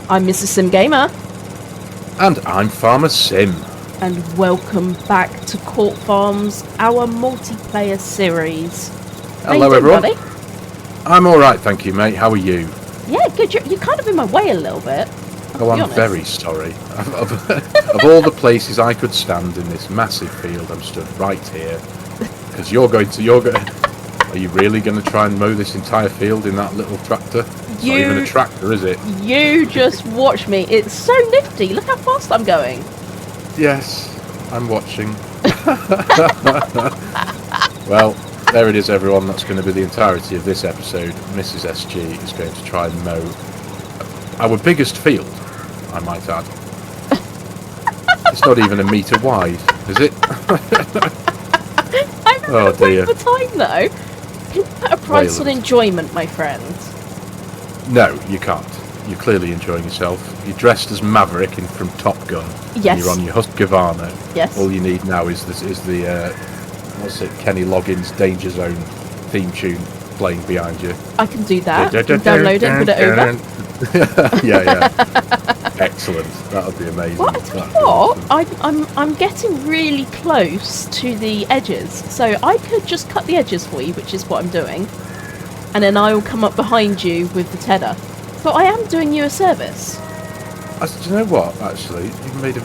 I'm Mrs. Sim Gamer. And I'm Farmer Sim. And welcome back to Court Farms, our multiplayer series. Hello, everyone. Buddy? I'm alright, thank you, mate. How are you? Yeah, good. You're kind of in my way a little bit. Oh, I'm very sorry. Of all the places I could stand in this massive field, I'm stood right here. Because you're going to... Are you really going to try and mow this entire field in that little tractor? It's not even a tractor, is it? You just watch me. It's so nifty. Look how fast I'm going. Yes, I'm watching. Well, there it is, everyone. That's going to be the entirety of this episode. Mrs. SG is going to try and mow our biggest field, I might add. It's not even a metre wide, is it? I'm having a wonderful time, though. Can you put a price on enjoyment, my friend? No, you can't. You're clearly enjoying yourself. You're dressed as Maverick from Top Gun. Yes. You're on your Husqvarna. Yes. All you need now is the what's it? Kenny Loggins' Danger Zone theme tune playing behind you. I can do that. Download it, put it over. Yeah. Excellent. That would be amazing. Well, I tell you what, I'm getting really close to the edges, so I could just cut the edges for you, which is what I'm doing, and then I will come up behind you with the tedder. So I am doing you a service. Do you know what? Actually, you've made a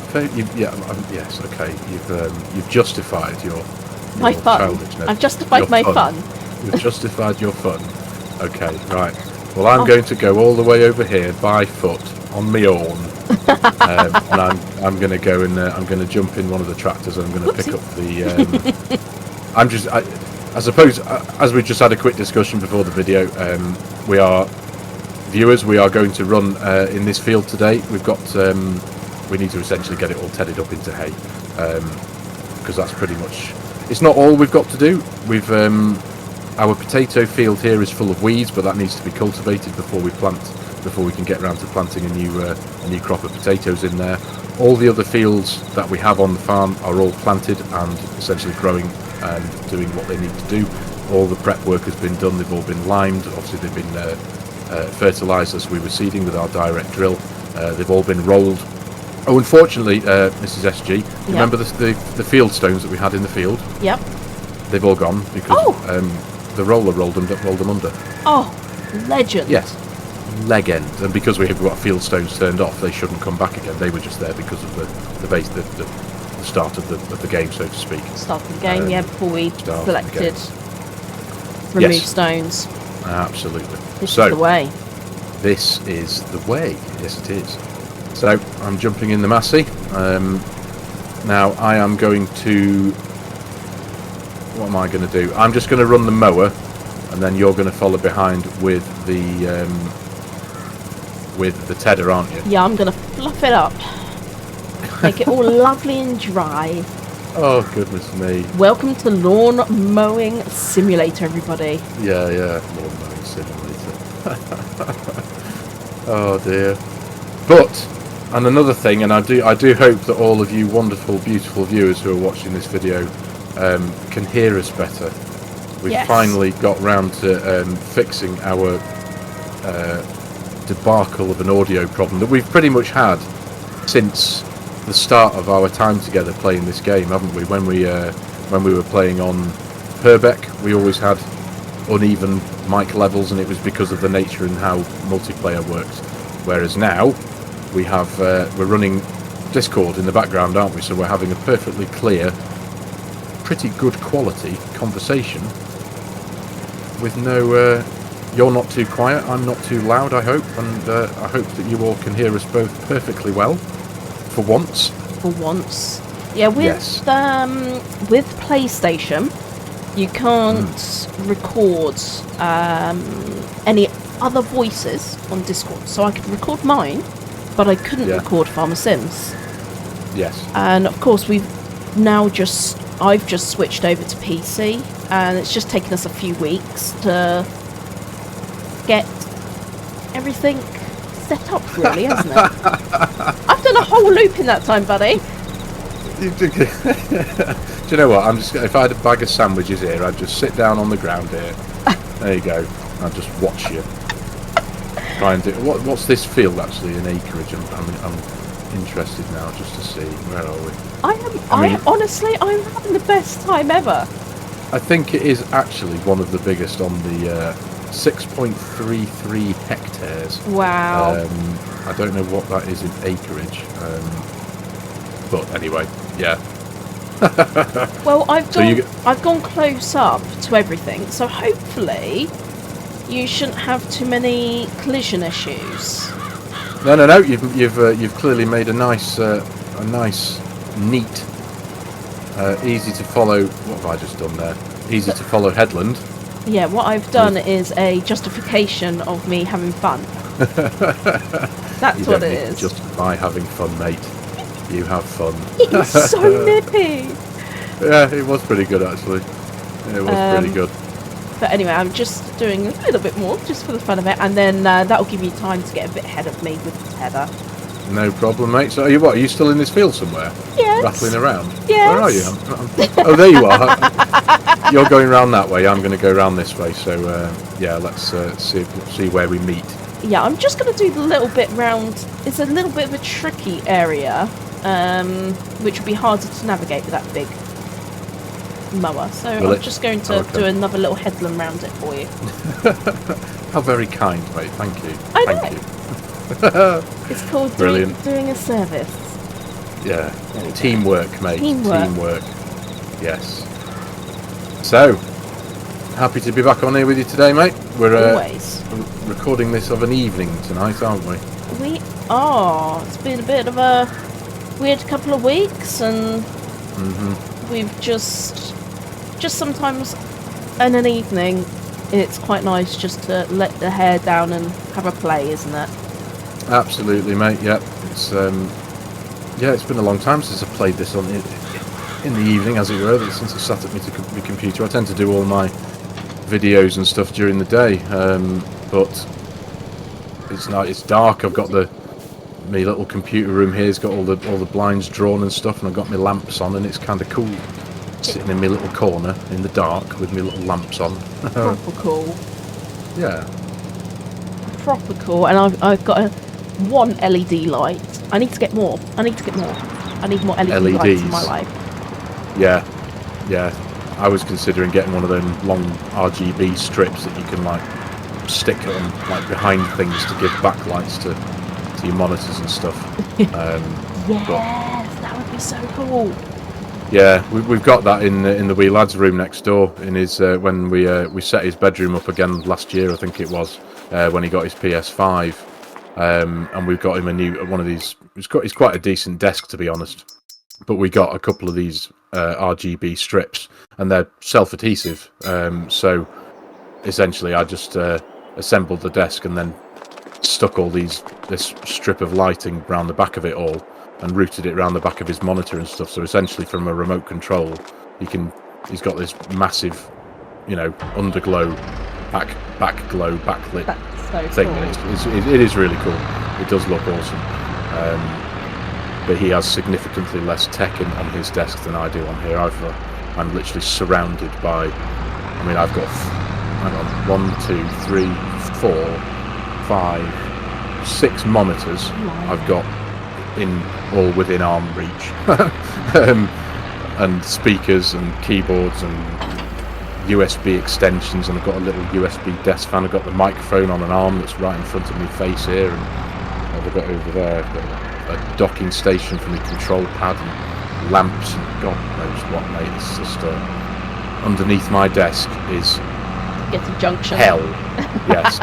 yes. Okay, you've justified your my fun. I've justified my fun. You've justified your fun. Okay, right. Well, I'm going to go all the way over here by foot on my own, and I'm going to go and I'm going to jump in one of the tractors and I'm going to pick up the. I suppose as we just had a quick discussion before the video, we are going to run in this field today. We've got we need to essentially get it all tedded up into hay, because that's pretty much. It's not all we've got to do. We've our potato field here is full of weeds, but that needs to be cultivated before we plant. Before we can get around to planting a new crop of potatoes in there. All the other fields that we have on the farm are all planted and essentially growing and doing what they need to do. All the prep work has been done. They've all been limed. Obviously, they've been fertilised as we were seeding with our direct drill. They've all been rolled. Oh, unfortunately, Mrs. SG, remember the field stones that we had in the field? Yep. They've all gone because the roller rolled them under. Oh, legend. Yes. Leg end, and because we have got field stones turned off, they shouldn't come back again. They were just there because of the start of the game, so to speak. Start of the game, before we selected remove stones. Absolutely. This is the way. This is the way. Yes, it is. So I'm jumping in the Massey. Now I am going to. What am I going to do? I'm just going to run the mower, and then you're going to follow behind with the tedder, aren't you? Yeah, I'm going to fluff it up. Make it all lovely and dry. Oh, goodness me. Welcome to Lawn Mowing Simulator, everybody. Yeah, Lawn Mowing Simulator. Oh, dear. But, and another thing, and I do hope that all of you wonderful, beautiful viewers who are watching this video can hear us better. We've finally got round to fixing our debacle of an audio problem that we've pretty much had since the start of our time together playing this game, haven't we? When we were playing on Herbeck, we always had uneven mic levels, and it was because of the nature and how multiplayer works. Whereas now we have we're running Discord in the background, aren't we? So we're having a perfectly clear, pretty good quality conversation with no. You're not too quiet, I'm not too loud, I hope, and I hope that you all can hear us both perfectly well, for once. For once. Yeah, with PlayStation, you can't record any other voices on Discord. So I could record mine, but I couldn't record Farmer Sims. Yes. And of course, I've just switched over to PC, and it's just taken us a few weeks to get everything set up, really, hasn't it? I've done a whole loop in that time, buddy. Do you know what? If I had a bag of sandwiches here, I'd just sit down on the ground here. There you go. I'd just watch you. try and do. What's this field actually in acreage? I'm interested now just to see where are we. Honestly, I'm having the best time ever. I think it is actually one of the biggest on the 6.33 hectares. Wow. I don't know what that is in acreage, but anyway, yeah. Well, I've gone close up to everything, so hopefully you shouldn't have too many collision issues. No. You've clearly made a nice, neat, easy to follow. What have I just done there? Easy to follow headland. Yeah, what I've done is a justification of me having fun. That's what it is. Justify having fun, mate. You have fun. It's so nippy. Yeah, it was pretty good actually. It was pretty good. But anyway, I'm just doing a little bit more, just for the fun of it, and then that'll give you time to get a bit ahead of me with the tether. No problem, mate. So, are you still in this field somewhere? Yes. Rattling around? Yes. Where are you? Oh, there you are. You're going round that way. I'm going to go round this way. So, yeah, let's see where we meet. Yeah, I'm just going to do the little bit round. It's a little bit of a tricky area, which will be harder to navigate with that big mower. So I'm just going to do another little headland round it for you. How very kind, mate. Thank you. Thank you. It's called doing a service. Yeah. Teamwork, mate. Teamwork. Yes. So, happy to be back on here with you today, mate. We're always recording this of an evening tonight, aren't we? We are. It's been a bit of a weird couple of weeks, and we've just sometimes in an evening, it's quite nice just to let the hair down and have a play, isn't it? Absolutely, mate. Yeah, it's been a long time since I played this in the evening, as it were. Since I sat at my computer, I tend to do all my videos and stuff during the day, but it's dark. I've got my little computer room here's got all the blinds drawn and stuff, and I've got my lamps on, and it's kind of cool sitting in my little corner in the dark with my little lamps on. Proper cool. Yeah. Proper cool, and I've got one LED light. I need to get more. I need more LED lights in my life. Yeah. I was considering getting one of them long RGB strips that you can like stick on like behind things to give backlights to your monitors and stuff. Yes, that would be so cool. Yeah, we've got that in the wee lad's room next door. In his when we set his bedroom up again last year, I think it was when he got his PS5, and we've got him a new one of these. He's quite a decent desk, to be honest, but we got a couple of these RGB strips, and they're self-adhesive. So essentially, I just assembled the desk and then stuck this strip of lighting around the back of it all, and routed it around the back of his monitor and stuff. So essentially, from a remote control, he's got this massive, underglow, backlit so thing. Cool. It is really cool. It does look awesome. But he has significantly less tech on his desk than I do on here. I'm literally surrounded by. I mean, I've got 1, 2, 3, 4, 5, 6 monitors. I've got all within arm reach, and speakers and keyboards and USB extensions, and I've got a little USB desk fan. I've got the microphone on an arm that's right in front of my face here, and what have I got over there? I've got a docking station for my control pad and lamps and God knows what, mate. It's just underneath my desk is Get a junction. hell. Yes,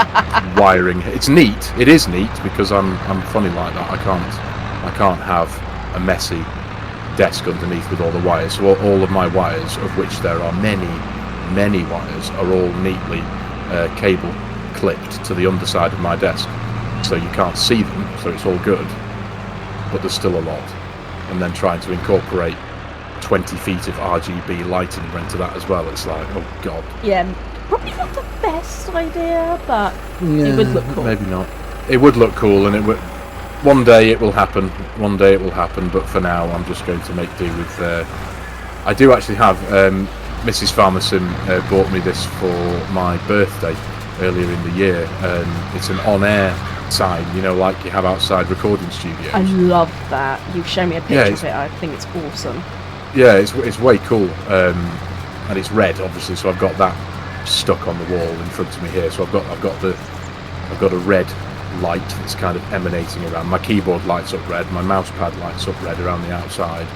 wiring. It's neat. It is neat because I'm funny like that. I can't have a messy desk underneath with all the wires. So all of my wires, of which there are many wires, are all neatly cable clipped to the underside of my desk, so you can't see them, so it's all good, but there's still a lot. And then trying to incorporate 20 feet of RGB lighting into that as well, it's like, oh god. Yeah, probably not the best idea, but it would look cool. Maybe not. It would look cool, and it would. One day it will happen, but for now I'm just going to make do with... I do actually have... Mrs. Farmerson bought me this for my birthday earlier in the year. It's an on-air sign, you know, like you have outside recording studios. I love that. You've shown me a picture Yeah, of it. I think it's awesome. Yeah, it's way cool, and it's red, obviously. So I've got that stuck on the wall in front of me here. So I've got a red light that's kind of emanating around. My keyboard lights up red. My mouse pad lights up red around the outside.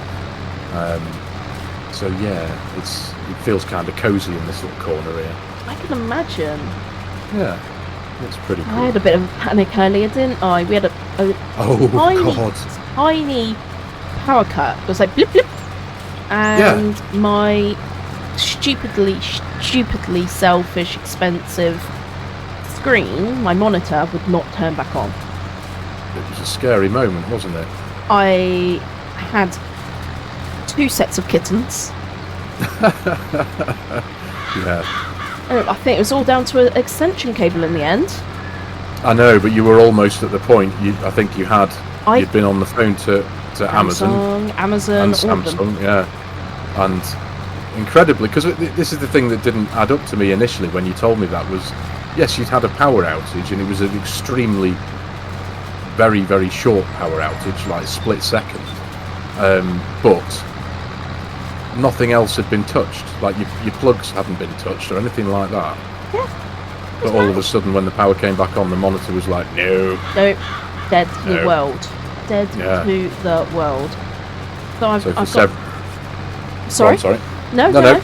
So yeah, it feels kind of cozy in this little corner here. I can imagine. Yeah, it's pretty cool. I had a bit of a panic earlier, didn't I? We had a tiny power cut. It was like blip blip, and my stupidly selfish, expensive screen, my monitor, would not turn back on. It was a scary moment, wasn't it? I had 2 sets of kittens. Yeah. I think it was all down to an extension cable in the end. I know, but you were almost at the point. I think you'd been on the phone to Amazon and Samsung, yeah, and incredibly, because this is the thing that didn't add up to me initially when you told me that was, yes, you'd had a power outage, and it was an extremely, very, very short power outage, like split second, but nothing else had been touched, like your plugs hadn't been touched or anything like that. Yeah. But all of a sudden, when the power came back on, the monitor was like, no, dead to the world. Dead to the world. So I've got... Sorry? Oh, I'm sorry. No.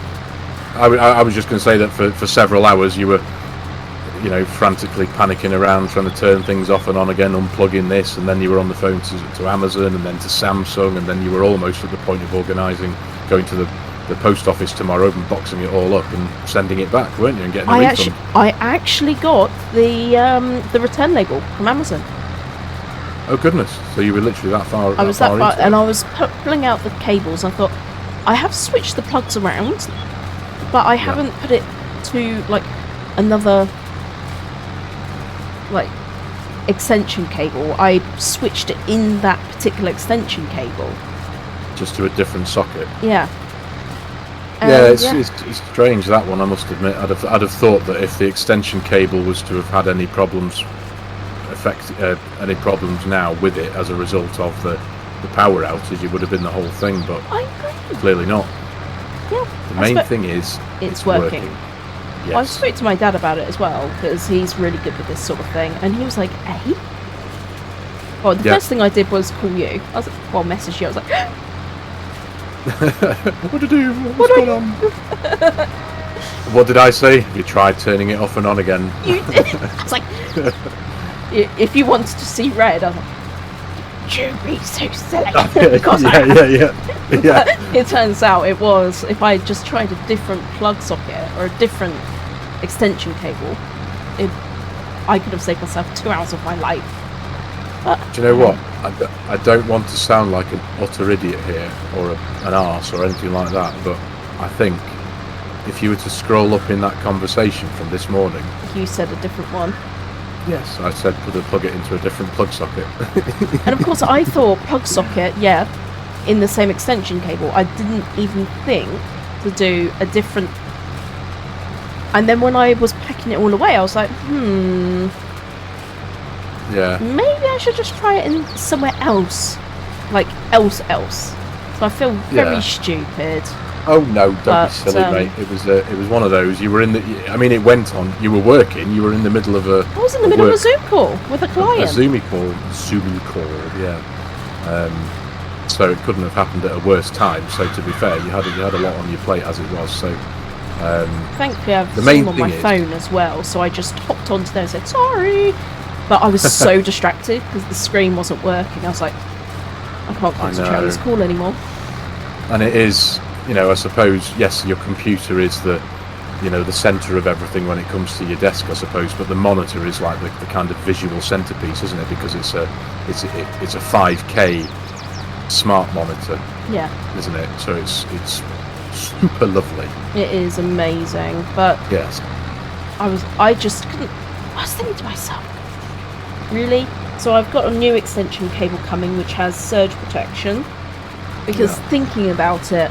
I was just going to say that for several hours you were, you know, frantically panicking around, trying to turn things off and on again, unplugging this, and then you were on the phone to Amazon, and then to Samsung, and then you were almost at the point of going to the post office tomorrow and boxing it all up and sending it back, weren't you, and getting a refund? I actually got the return label from Amazon. Oh goodness! So you were literally that far. I was that far, and I was pulling out the cables. I thought, I have switched the plugs around, but I haven't put it to like another extension cable. I switched it in that particular extension cable, just to a different socket. Yeah. It's strange, that one, I must admit. I'd have thought that if the extension cable was to have had any problems now with it as a result of the power outage, it would have been the whole thing, but I agree. Clearly not. Yeah. The main thing is it's working. Yes. Well, I spoke to my dad about it as well, because he's really good with this sort of thing, and he was like, "Hey." Well, the first thing I did was call you. I was like, message you. I was like, what to do? What's going on? What did I say? You tried turning it off and on again. You did. I was like, if you wanted to see red, I was like, don't be so silly. Yeah. It turns out it was, if I just tried a different plug socket or a different extension cable, I could have saved myself 2 hours of my life. But, do you know what? I don't want to sound like an utter idiot here, or an arse, or anything like that, but I think if you were to scroll up in that conversation from this morning... You said a different one. Yes, I said plug it into a different plug socket. And of course I thought plug socket, in the same extension cable. I didn't even think to do a different... And then when I was packing it all away, I was like, yeah, maybe I should just try it in somewhere else. Like, else. So I feel very stupid. Oh no, don't be silly, mate. It was one of those. You were in the... I mean, it went on. You were working. You were in the middle of a... I was in the middle of a Zoom call with a client. A Zoom call, yeah. So it couldn't have happened at a worse time. So to be fair, you had a lot on your plate as it was. So thankfully, I have Zoom on my phone as well. So I just hopped onto there and said sorry. But I was so distracted because the screen wasn't working. I was like, I can't concentrate on this call anymore. And it is, I suppose, yes, your computer is the centre of everything when it comes to your desk, I suppose. But the monitor is like the kind of visual centrepiece, isn't it? Because it's a 5K smart monitor. Yeah. Isn't it? So it's super lovely. It is amazing, but yes, I just couldn't. I was thinking to myself, really? So I've got a new extension cable coming which has surge protection, because thinking about it,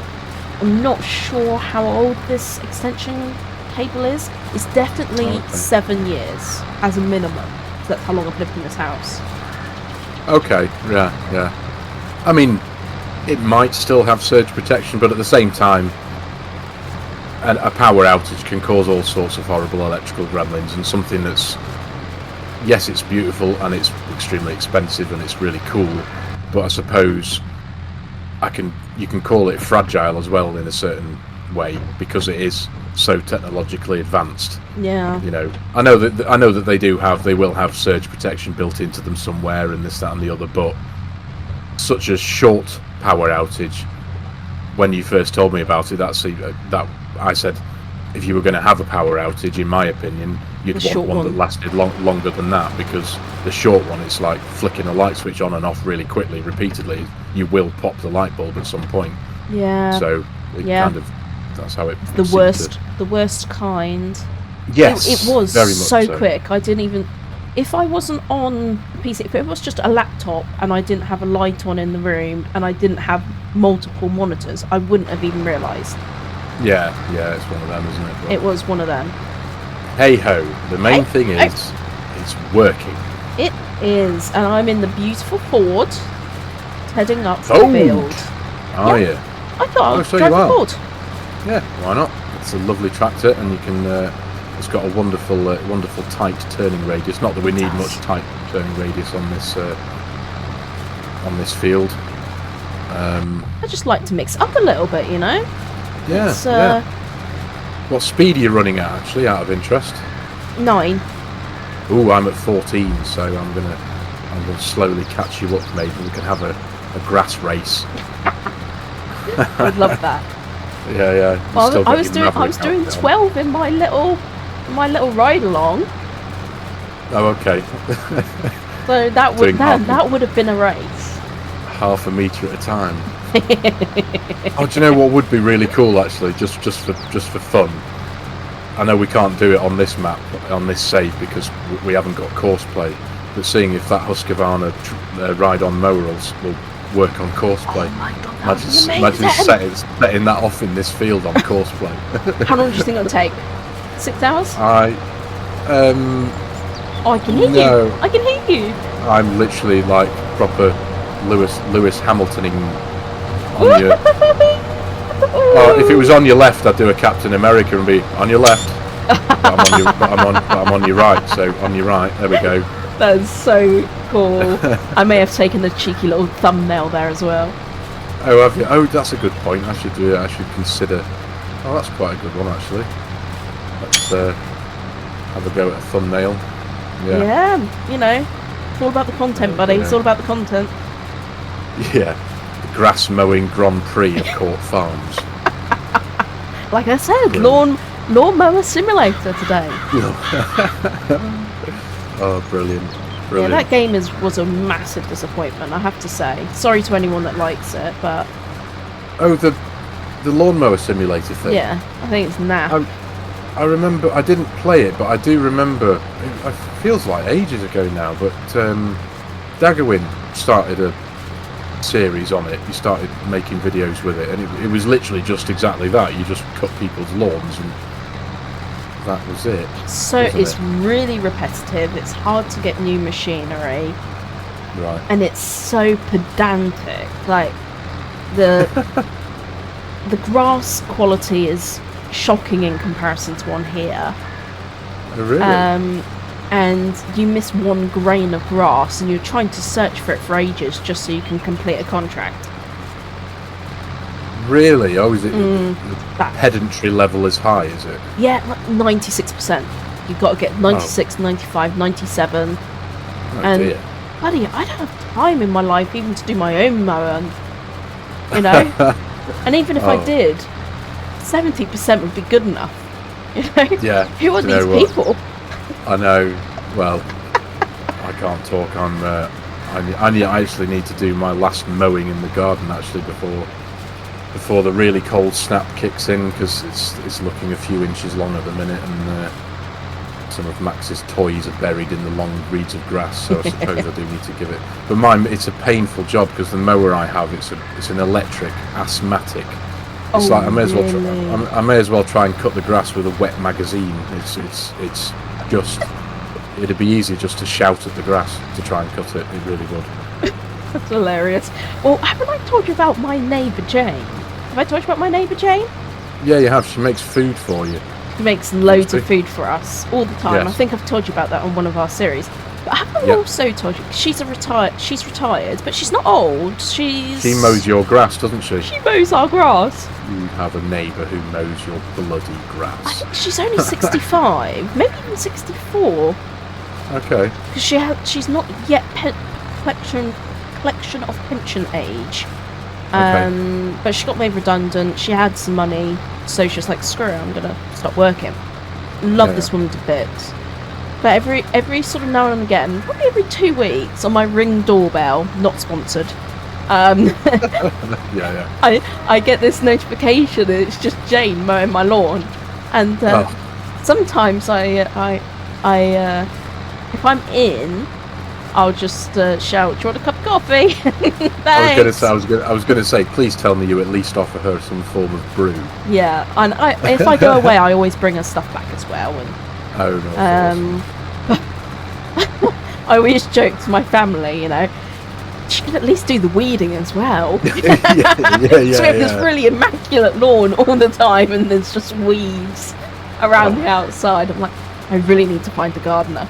I'm not sure how old this extension cable is. It's definitely Okay. 7 years as a minimum. So that's how long I've lived in this house. Okay, yeah. I mean, it might still have surge protection, but at the same time, a power outage can cause all sorts of horrible electrical gremlins, and something that's, yes, it's beautiful and it's extremely expensive and it's really cool, but I suppose you can call it fragile as well in a certain way because it is so technologically advanced. Yeah. You know, I know that they will have surge protection built into them somewhere and this, that, and the other, but such a short power outage. When you first told me about it, that I said, if you were going to have a power outage, in my opinion, you'd want one that lasted longer than that, because the short one, it's like flicking a light switch on and off really quickly, repeatedly. You will pop the light bulb at some point. Yeah. So kind of, that's how it. The worst kind. Yes, it was very much so quick. I didn't even. If I wasn't on PC, if it was just a laptop and I didn't have a light on in the room and I didn't have multiple monitors, I wouldn't have even realised. Yeah, it's one of them, isn't it? But it was one of them. Hey ho, the main thing is it's working. It is, and I'm in the beautiful Ford, heading up the Ford. field. Are you? I thought I would so drive you a are. Ford. Yeah, why not? It's a lovely tractor, and you can. It's got a wonderful tight turning radius. Not that we need much tight turning radius on this field. I just like to mix up a little bit, you know. Yeah. What speed are you running at, actually, out of interest? 9. Ooh, I'm at 14, so I'm gonna slowly catch you up, maybe. We can have a grass race. I'd love that. Yeah. Well, I was doing 12 in my little ride along. Oh, okay. So that would have been a race. Half a metre at a time. Oh, do you know what would be really cool, actually, just for fun? I know we can't do it on this map, on this save, because we haven't got course play, but seeing if that Husqvarna ride-on mower will work on course play. Oh my God, imagine setting that off in this field on course play. How long do you think it'll take? 6 hours? I can hear you. I can hear you. I'm literally like proper Lewis Hamiltoning on your. Oh, if it was on your left, I'd do a Captain America and be on your left. But I'm on your right, so on your right. There we go. That is so cool. I may have taken a cheeky little thumbnail there as well. Oh, have you? Oh, that's a good point. I should do it. I should consider. Oh, that's quite a good one, actually. Let's have a go at a thumbnail. Yeah, you know, it's all about the content, buddy. It's all about the content. Yeah, the grass mowing Grand Prix of Court Farms. Like I said, lawnmower simulator today. Oh, brilliant. Yeah, that game was a massive disappointment, I have to say. Sorry to anyone that likes it, but... Oh, the lawnmower simulator thing? Yeah, I think it's naff. I remember, I didn't play it, but I do remember, it feels like ages ago now, but Daggerwin started a series on it. He started making videos with it, and it was literally just exactly that. You just cut people's lawns, and that was it. So it's really repetitive. It's hard to get new machinery. Right. And it's so pedantic. Like, the grass quality is shocking in comparison to one here. Oh, really? And you miss one grain of grass and you're trying to search for it for ages just so you can complete a contract. Really? Oh, is it the pedantry level is high, is it? Yeah, like 96%. You've got to get 96, 95, 97. Oh, dear. Buddy, I don't have time in my life even to do my own mower, you know? And even if I did, 70% would be good enough. You know? Yeah. Who are these people? I know. Well, I can't talk. I actually need to do my last mowing in the garden actually before the really cold snap kicks in, because it's looking a few inches long at the minute, and some of Max's toys are buried in the long reeds of grass. So I suppose I do need to give it. But it's a painful job because the mower I have, it's an electric asthmatic It's like I may as well. really? I may as well try and cut the grass with a wet magazine. It's just. It'd be easy just to shout at the grass to try and cut it. It really would. That's hilarious. Well, haven't I told you about my neighbour Jane? Have I told you about my neighbour Jane? Yeah, you have. She makes food for you. She makes loads of food for us all the time. Yes. I think I've told you about that on one of our series. But I haven't also told you she's retired, but she's not old. She mows your grass, doesn't she? She mows our grass. You have a neighbour who mows your bloody grass. I think she's only 65, maybe even 64. Okay. Because she's not yet collection of pension age. But she got made redundant. She had some money, so she was like, "Screw it, I'm gonna stop working." Love this woman to bits. But every sort of now and again, probably every 2 weeks, on my Ring doorbell, not sponsored, I get this notification. And it's just Jane mowing my lawn, and sometimes I if I'm in, I'll just shout, "Do you want a cup of coffee?" Thanks. I was going to say, please tell me you at least offer her some form of brew. Yeah, and if I go away, I always bring her stuff back as well. And I always joke to my family, she can at least do the weeding as well. So we have this really immaculate lawn all the time, and there's just weeds around the outside. I'm like, I really need to find a gardener.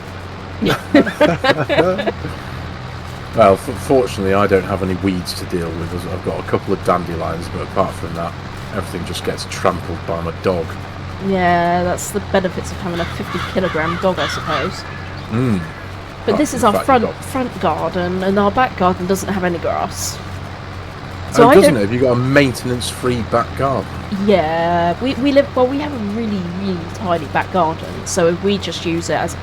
Well, fortunately, I don't have any weeds to deal with. I've got a couple of dandelions, but apart from that, everything just gets trampled by my dog. Yeah, that's the benefits of having a 50-kilogram dog, I suppose. But this is our front garden, and our back garden doesn't have any grass. So doesn't it? Have you got a maintenance-free back garden? Yeah, we have a really, really tiny back garden, so we just use it as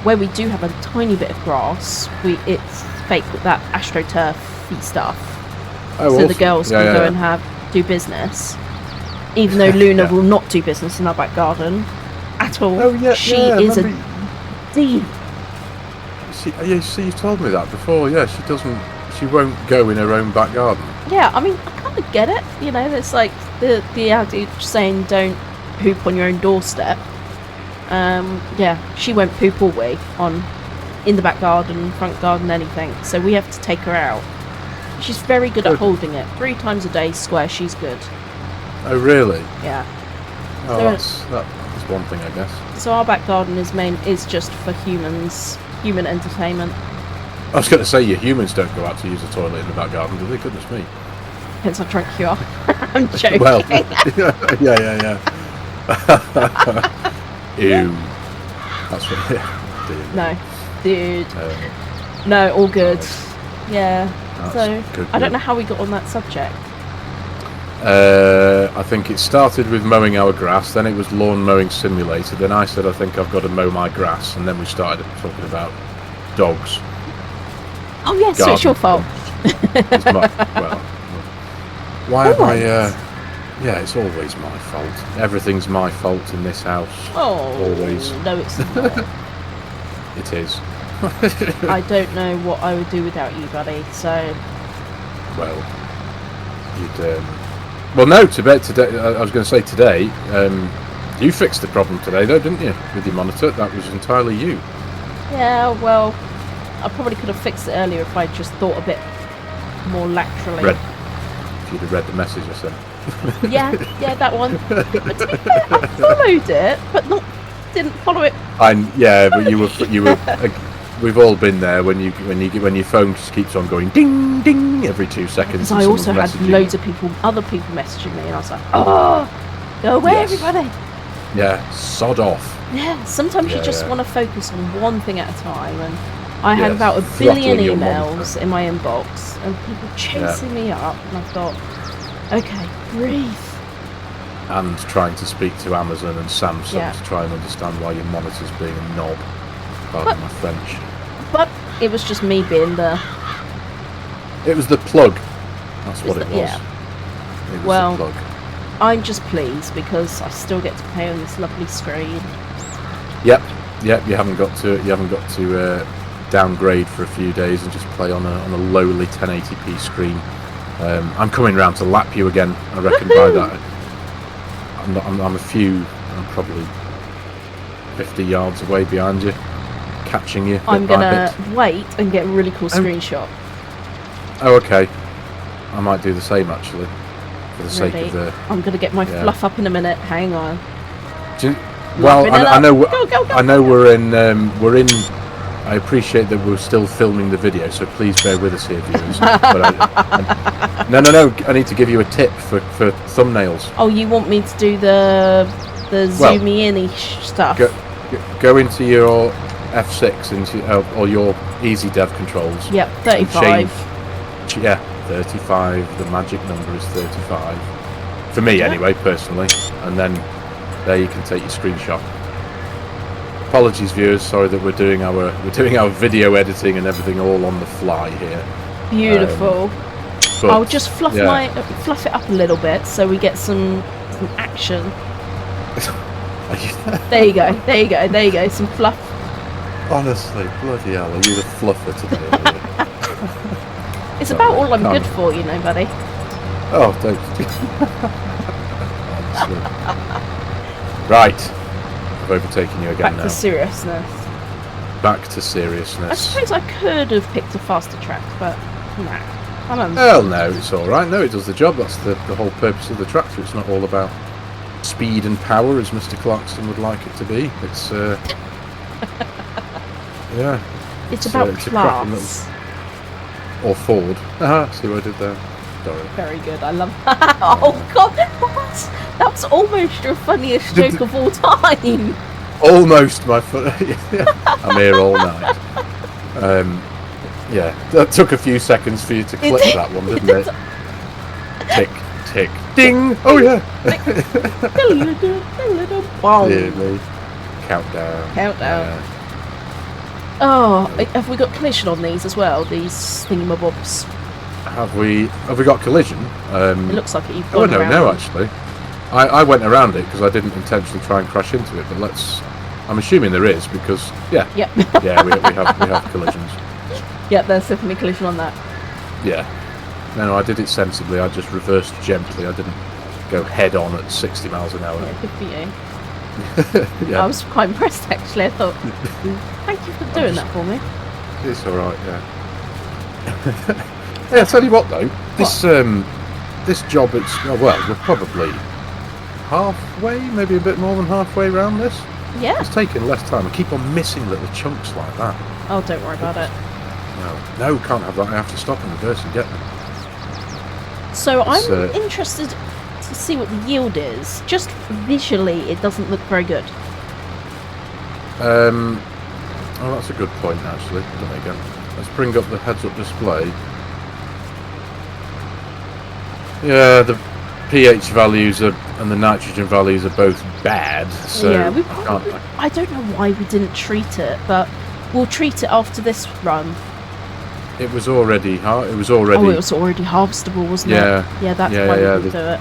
where we do have a tiny bit of grass. It's fake with that astroturfy stuff, so awesome. The girls can go and do business. Even though Luna will not do business in our back garden at all. Oh yeah, she is a deep. See, you told me that before. Yeah, she doesn't. She won't go in her own back garden. Yeah, I mean, I kind of get it. It's like the adage saying, "Don't poop on your own doorstep." She won't poop all the way in the back garden, front garden, anything. So we have to take her out. She's very good at holding it. 3 times a day, square. She's good. Oh really? Yeah. Oh, that's one thing, I guess. So our back garden is just for human entertainment. I was going to say, humans don't go out to use the toilet in the back garden, do they? Goodness me. Depends how drunk you are. I'm joking. Well, yeah. Ew. That's what. No, dude. No, all good. Yeah. So good. I don't know how we got on that subject. I think it started with mowing our grass, then it was lawn mowing simulator, then I said I think I've got to mow my grass, and then we started talking about dogs. Oh yes, so it's your fault. Why have I... yeah, it's always my fault. Everything's my fault in this house. Oh, always. No, it's not. It is. I don't know what I would do without you, buddy, so... Well, you'd... Well, no, today, I was going to say today, you fixed the problem today, though, didn't you, with your monitor? That was entirely you. Yeah, well, I probably could have fixed it earlier if I just thought a bit more laterally. If you'd have read the message I sent. Yeah, that one. But to be fair, I followed it, but didn't follow it. But you were. We've all been there when your phone just keeps on going ding ding every 2 seconds. Because I also had loads of other people messaging me, and I was like, oh, go away, everybody. Yeah, sod off. Yeah, sometimes you just want to focus on one thing at a time, and I had about 1 billion emails in my inbox, and people chasing me up, and I thought, okay, breathe. And trying to speak to Amazon and Samsung to try and understand why your monitor's being a knob. Pardon my French. But it was just me being the... It was the plug. That's what it was. Yeah. It was the plug. I'm just pleased because I still get to play on this lovely screen. Yep. You haven't got to downgrade for a few days and just play on a lowly 1080p screen I'm coming round to lap you again. I reckon by that. I'm probably 50 yards away behind you, catching you. I'm gonna wait and get a really cool screenshot. Oh, okay. I might do the same actually, for the sake of the. I'm gonna get my fluff up in a minute. Hang on. Well, I know. I know we're in. I appreciate that we're still filming the video, so please bear with us here, viewers. But no. I need to give you a tip for thumbnails. Oh, you want me to do the zoomy in-ish stuff? Go into your F6 or your easy dev controls. Yep, 35. 35. The magic number is 35 for me, anyway, personally. And then there you can take your screenshot. Apologies, viewers. Sorry that we're doing our video editing and everything all on the fly here. Beautiful. I'll just fluff it up a little bit so we get some action. There you go. Some fluff. Honestly, bloody hell, are you the fluffer today? It's about all I'm good for, you know, buddy. Oh, don't. Right. I've overtaken you again now. Back to seriousness. Back to seriousness. I suppose I could have picked a faster track, but nah. Well, no, it's all right. No, it does the job. That's the whole purpose of the tractor. It's not all about speed and power, as Mr. Clarkson would like it to be. It's yeah. It's about class. Or Ford. See what I did there? Sorry. Very good. I love that. Oh God, what? That's almost your funniest joke of all time. Almost my fun. I'm here all night. Yeah, that took a few seconds for you to clip that one, didn't it? Tick, tick, ding! Oh yeah! Dear me. Countdown. Oh, have we got collision on these as well? These thingamabobs. Have we got collision? It looks like it. You've Oh, gone I don't around. know actually. I went around it because I didn't intentionally try and crash into it, but I'm assuming there is because yeah, we have collisions. Yeah, there's definitely collision on that. Yeah. No, I did it sensibly. I just reversed gently. I didn't go head on at 60 miles an hour. Yeah, good for you. Yeah. I was quite impressed actually. I thought, thank you for doing that for me. It's all right. Yeah. Yeah. Tell you what though, this job, we're probably halfway, maybe a bit more than halfway around this. Yeah. It's taking less time. I keep on missing little chunks like that. Oh, don't worry about it. No, can't have that. I have to stop and reverse and get them. So I'm interested to see what the yield is. Just visually, it doesn't look very good. Oh, that's a good point actually. There you go. Let's bring up the heads-up display. Yeah, the pH values and the nitrogen values are both bad. So yeah, I don't know why we didn't treat it, but we'll treat it after this run. It was already. Oh, it was already harvestable, wasn't it? Yeah, that's why we didn't do it.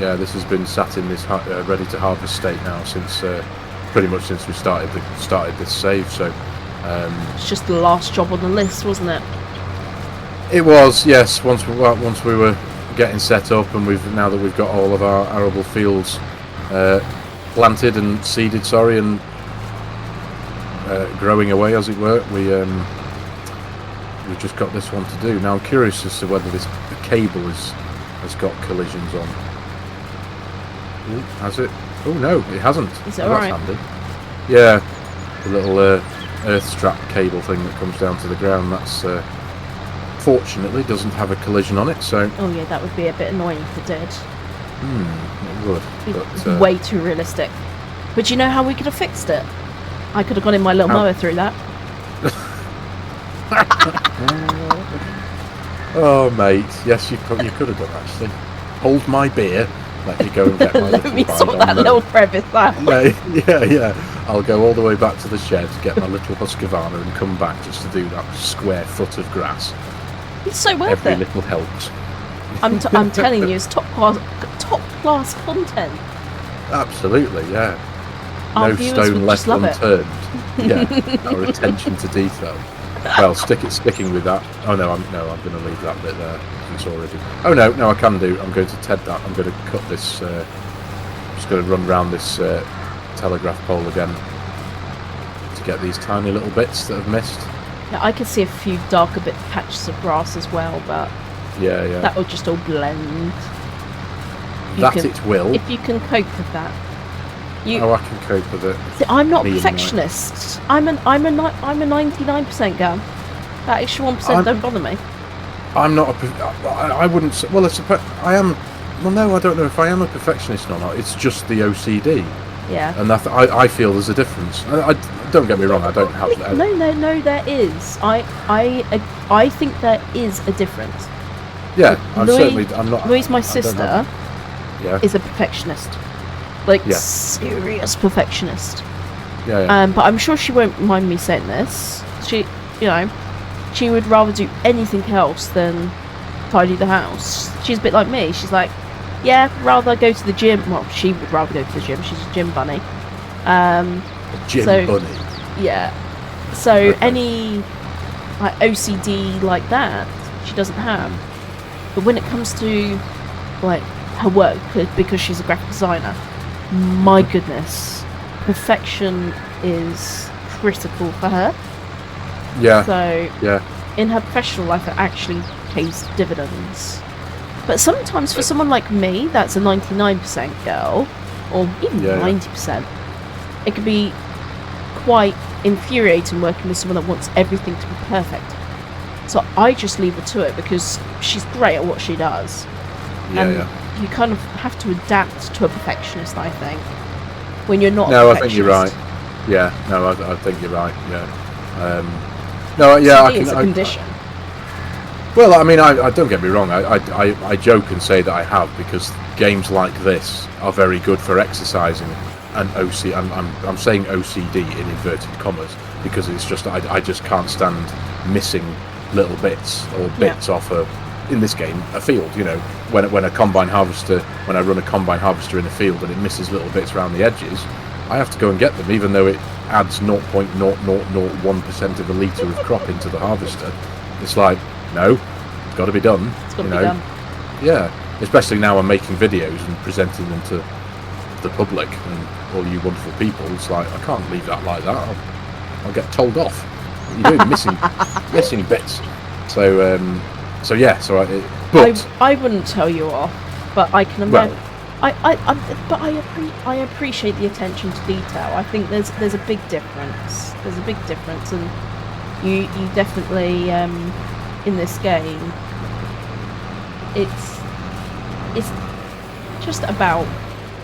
Yeah, this has been sat in this ready to harvest state now since pretty much since we started this save. So it's just the last job on the list, wasn't it? It was, yes. Once we were getting set up, and now that we've got all of our arable fields planted and seeded, and growing away, as it were, we've just got this one to do. Now I'm curious as to whether the cable has got collisions on. Ooh, has it? Oh no, it hasn't. Is it alright? That's handy. Yeah, the little earth strap cable thing that comes down to the ground. That's fortunately doesn't have a collision on it. So. Oh yeah, that would be a bit annoying if it did. It would. But, way too realistic. But you know how we could have fixed it? I could have gone in my little mower through that. Oh mate, yes, you could have done actually. Hold my beer. Let me go and get my Let me sort that little crevice out. Yeah. I'll go all the way back to the shed to get my little Husqvarna and come back just to do that square foot of grass. It's so worth Every it. little helps. I'm telling you, it's top class content. Absolutely, yeah. Our No viewers stone would left just love it. unturned. Yeah, our attention to detail. Well, sticking with that. Oh no, I'm going to leave that bit there. It's already. Oh no, I can do. I'm going to TED that. I'm going to cut this. Just going to run round this telegraph pole again to get these tiny little bits that have missed. Yeah, I can see a few darker bit patches of grass as well, but Yeah. that will just all blend. It will. If you can cope with that. Oh, I can cope with it. See, I'm not a Me and perfectionist. I'm a 99% girl. That extra 1% don't bother me. I'm not I wouldn't say, well, I am. Well, no, I don't know if I am a perfectionist or not. It's just the OCD. Yeah. And I feel there's a difference. I don't get me wrong. I don't have that. No. There is. I think there is a difference. Yeah, I'm not. Louise, my sister, Yeah. is a perfectionist. Like, Yeah. serious perfectionist. Yeah. But I'm sure she won't mind me saying this. She would rather do anything else than tidy the house. She's a bit like me. She's like, yeah, rather go to the gym. Well, she would rather go to the gym. She's a gym bunny. Gym bunny. Yeah. So any like OCD like that, she doesn't have. But when it comes to like her work, because she's a graphic designer, my goodness, perfection is critical for her. Yeah. So Yeah. in her professional life, it actually pays dividends. But sometimes for someone like me, that's a 99% girl, or even 90%, it can be quite infuriating working with someone that wants everything to be perfect. So I just leave her to it because she's great at what she does. Yeah. You kind of have to adapt to a perfectionist, I think, when you're not. No, I think you're right. Yeah. No, I think you're right. Yeah. No. Yeah. It's a condition. Well, I mean, I don't get me wrong. I joke and say that I have, because games like this are very good for exercising an OC. I'm saying OCD in inverted commas, because it's just I just can't stand missing little bits or bits off in this game a field. You know, when I run a combine harvester in a field and it misses little bits around the edges, I have to go and get them, even though it adds 0.0001% of a litre of crop into the harvester. It's like, no, it's got to be done. It's got to be done. Yeah, especially now I'm making videos and presenting them to the public and all you wonderful people. It's like, I can't leave that like that. I'll get told off. You're doing missing bits. So yeah. So I wouldn't tell you off, but I can imagine. I appreciate the attention to detail. I think there's a big difference. There's a big difference, and you definitely in this game, it's just about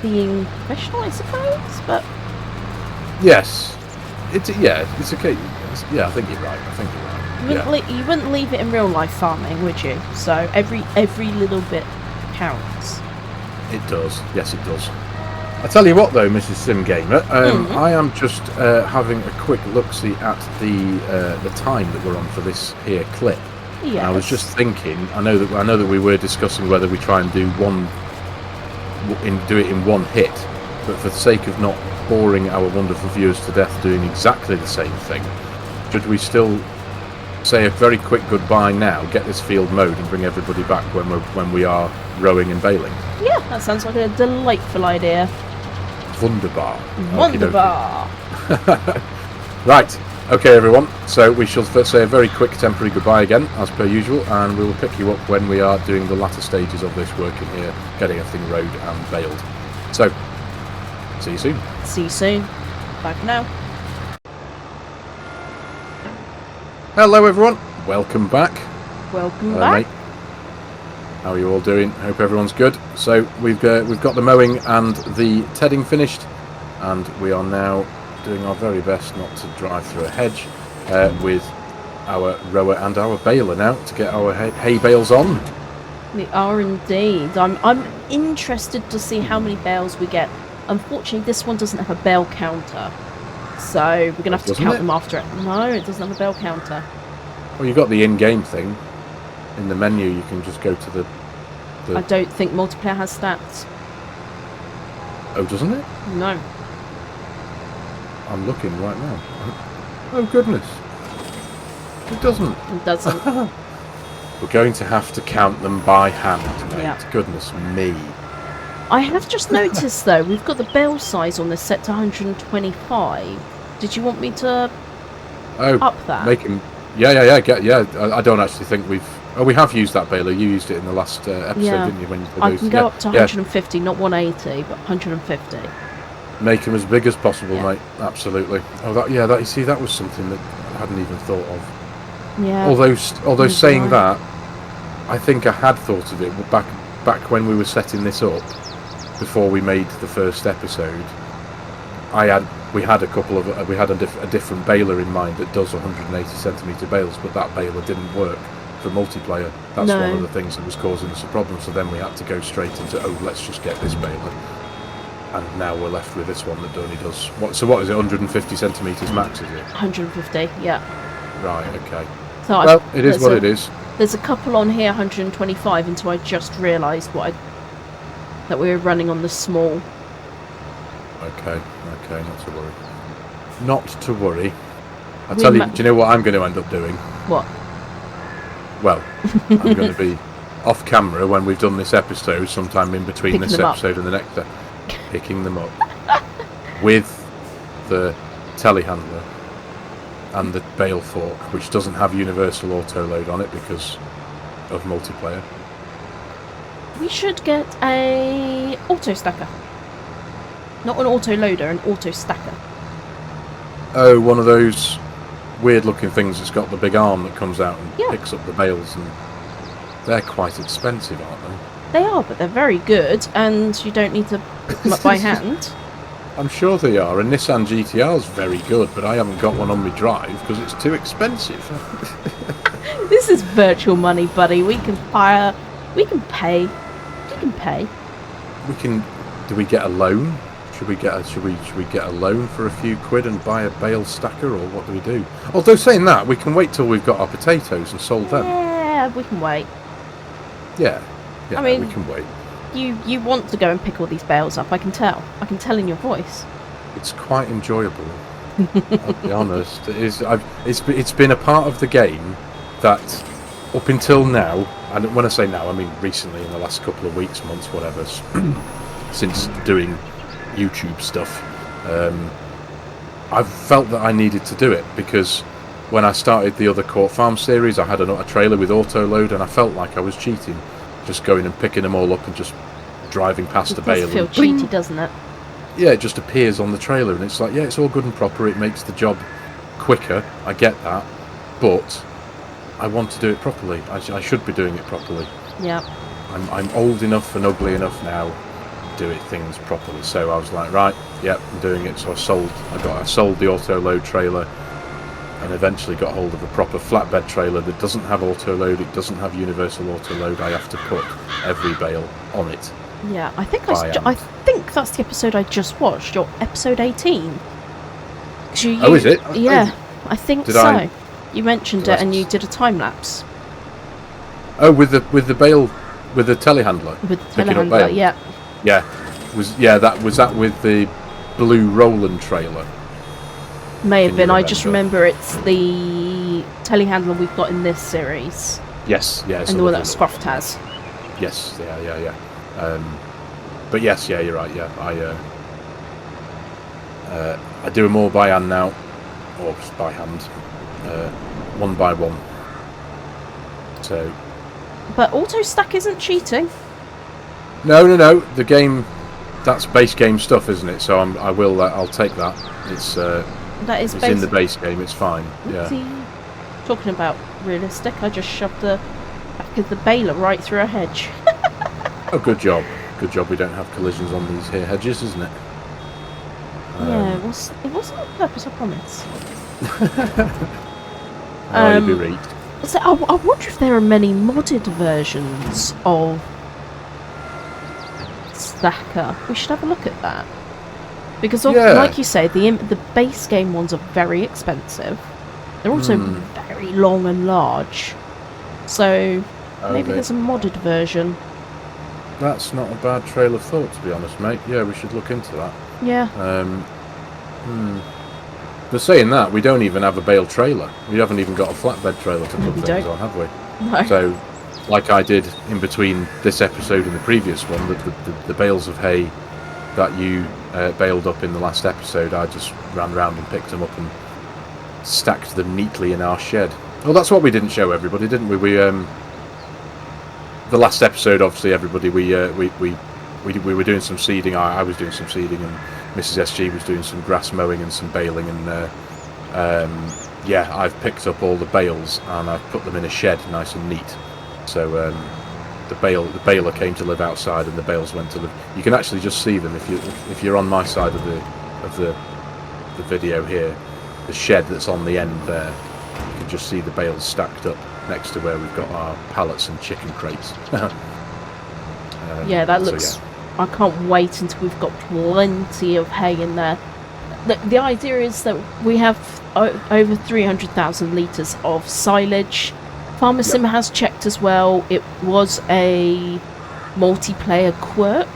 being professional, I suppose. But yes, it's okay. Yeah, I think you're right. You wouldn't leave it in real life farming, would you? So every little bit counts. It does. Yes, it does. I tell you what, though, Mrs. Sim Gamer, I am just having a quick look-see at the time that we're on for this here clip. Yes. I was just thinking. I know that we were discussing whether we try and do it in one hit, but for the sake of not boring our wonderful viewers to death doing exactly the same thing, should we still say a very quick goodbye now, get this field mowed, and bring everybody back when we are rowing and baling? Yeah, that sounds like a delightful idea. Wunderbar. Wunderbar. Right. Okay, everyone. So we shall first say a very quick temporary goodbye again, as per usual, and we will pick you up when we are doing the latter stages of this work in here, getting everything rowed and baled. So, see you soon. See you soon. Bye for now. Hello, everyone. Welcome back. Welcome back. Mate. How are you all doing? Hope everyone's good. So we've got the mowing and the tedding finished, and we are now doing our very best not to drive through a hedge with our rower and our baler now to get our hay bales on. We are indeed. I'm interested to see how many bales we get. Unfortunately, this one doesn't have a bale counter, so we're gonna have to count them after it. No, it doesn't have a bale counter. Well, you've got the in-game thing. In the menu, you can just go to the... I don't think multiplayer has stats. Oh, doesn't it? No. I'm looking right now. Oh, goodness. It doesn't. It doesn't. We're going to have to count them by hand, mate. Yeah. Goodness me. I have just noticed, though, we've got the bale size on this set to 125. Did you want me to up that? Make him... Yeah. I don't actually think we've... Oh, we have used that baler. You used it in the last episode, didn't you? When you I can go up to 150, not 180, but 150. Make them as big as possible, mate. Absolutely. Oh, that you see, that was something that I hadn't even thought of. Yeah. Although saying that, I think I had thought of it back when we were setting this up, before we made the first episode. We had a different baler in mind that does 180 centimetre bales, but that baler didn't work for multiplayer. That's one of the things that was causing us a problem. So then we had to go straight into let's just get this baler. And now we're left with this one that only does what is it? 150 centimetres max, is it? 150, yeah. Right. Okay. So it is what it is. There's a couple on here 125 until I just realised that we were running on the small. Okay, not to worry. Not to worry. I tell you, do you know what I'm going to end up doing? What? Well, I'm going to be off camera when we've done this episode, sometime in between this episode and the next, picking them up with the telehandler and the bale fork, which doesn't have universal auto load on it because of multiplayer. We should get a auto stacker. Not an auto loader, an auto stacker. Oh, one of those weird looking things that's got the big arm that comes out and picks up the bales, and they're quite expensive, aren't they? They are, but they're very good, and you don't need to pick them up by hand. I'm sure they are, and Nissan GTR is very good, but I haven't got one on my drive because it's too expensive. This is virtual money, buddy. We can hire, we can pay. You can pay. We can. Do we get a loan? Should we get a loan for a few quid and buy a bale stacker, or what do we do? Although saying that, we can wait till we've got our potatoes and sold them. Yeah, we can wait. Yeah, I mean, we can wait. You want to go and pick all these bales up, I can tell. I can tell in your voice. It's quite enjoyable. I'll be honest. It's been a part of the game that up until now, and when I say now, I mean recently, in the last couple of weeks, months, whatever, since doing YouTube stuff, I've felt that I needed to do it because when I started the other Court Farm series, I had a trailer with auto load, and I felt like I was cheating, just going and picking them all up and just driving past the bale. It does feel cheaty, doesn't it? Yeah, it just appears on the trailer, and it's like, yeah, it's all good and proper. It makes the job quicker. I get that, but I want to do it properly. I should be doing it properly. Yeah. I'm old enough and ugly enough now to do things properly. So I was like, right, yep, I'm doing it. So I sold the auto load trailer, and eventually got hold of a proper flatbed trailer that doesn't have auto load. It doesn't have universal auto load. I have to put every bale on it. Yeah, I think that's the episode I just watched. Your episode 18. Oh, is it? Yeah, I think so. You mentioned it, and you did a time lapse. Oh, with the bale, with the telehandler. With the telehandler, yeah. Yeah, was that with the blue Roland trailer? May have been. I just remember it's the telehandler we've got in this series. Yes, yeah. And the one that Scruffed has. Yes, yeah. But yes, yeah, you're right. Yeah, I do them all by hand now, or just by hand, one by one. So. But auto stack isn't cheating. No. The game, that's base game stuff, isn't it? So I'll take that. It's in the base game. It's fine. Oopsie. Yeah. Talking about realistic, I just shoved the back of the baler right through a hedge. Oh, good job. Good job we don't have collisions on these here hedges, isn't it? Yeah, it wasn't on purpose, I promise. You'd be reached. So I wonder if there are many modded versions of Stacker. We should have a look at that. Because, like you say, the base game ones are very expensive. They're also very long and large. So maybe there's a modded version. That's not a bad trail of thought, to be honest, mate. Yeah, we should look into that. Yeah. But saying that, we don't even have a bale trailer. We haven't even got a flatbed trailer to put things on, have we? No. So, like I did in between this episode and the previous one, the bales of hay that you baled up in the last episode, I just ran around and picked them up and stacked them neatly in our shed. Well, that's what we didn't show everybody, didn't we? The last episode, obviously, everybody, we were doing some seeding. I was doing some seeding, and Mrs. SG was doing some grass mowing and some baling. And yeah, I've picked up all the bales and I've put them in a shed, nice and neat. So the baler came to live outside, and the bales went to live. You can actually just see them if you're on my side of the video here. The shed that's on the end there, you can just see the bales stacked up next to where we've got our pallets and chicken crates. Yeah, that looks... Yeah. I can't wait until we've got plenty of hay in there. The idea is that we have over 300,000 litres of silage. Farmer Sim has checked as well. It was a multiplayer quirk,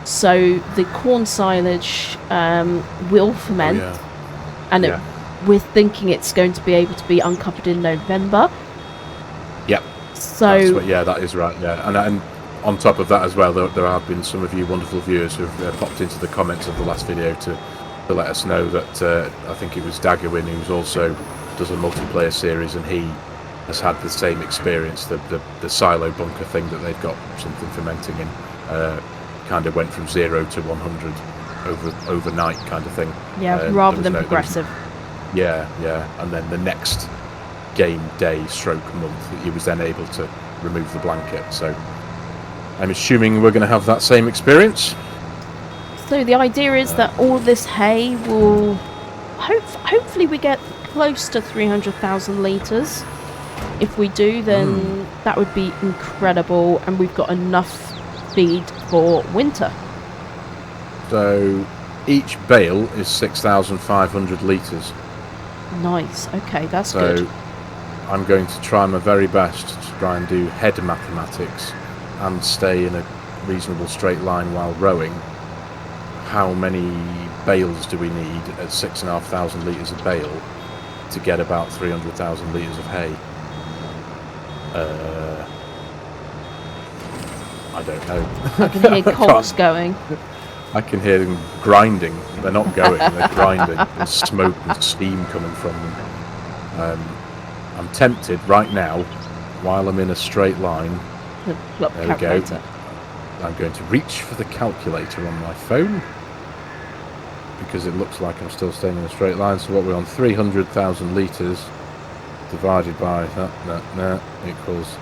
so the corn silage will ferment, and we're thinking it's going to be able to be uncovered in November. Yep. So that is right. Yeah, and on top of that as well, there have been some of you wonderful viewers who've popped into the comments of the last video to let us know that I think it was Daggerwin, who's also does a multiplayer series, and he has had the same experience. The silo bunker thing that they've got something fermenting in kind of went from 0 to 100 overnight kind of thing. Yeah, rather than progressive. Yeah, and then the next game day stroke month, he was then able to remove the blanket. So I'm assuming we're going to have that same experience. So the idea is that all this hay will hopefully we get close to 300,000 litres. If we do, then that would be incredible, and we've got enough feed for winter. So each bale is 6,500 litres. Nice. Okay, that's good. So I'm going to try my very best to try and do head mathematics and stay in a reasonable straight line while rowing. How many bales do we need at 6,500 litres a bale to get about 300,000 litres of hay? I don't know. I can hear coals going. I can hear them grinding. They're not going, they're grinding. There's smoke and steam coming from them. I'm tempted right now, while I'm in a straight line. There we go. I'm going to reach for the calculator on my phone, because it looks like I'm still staying in a straight line. So what we're on, 300,000 litres divided by that equals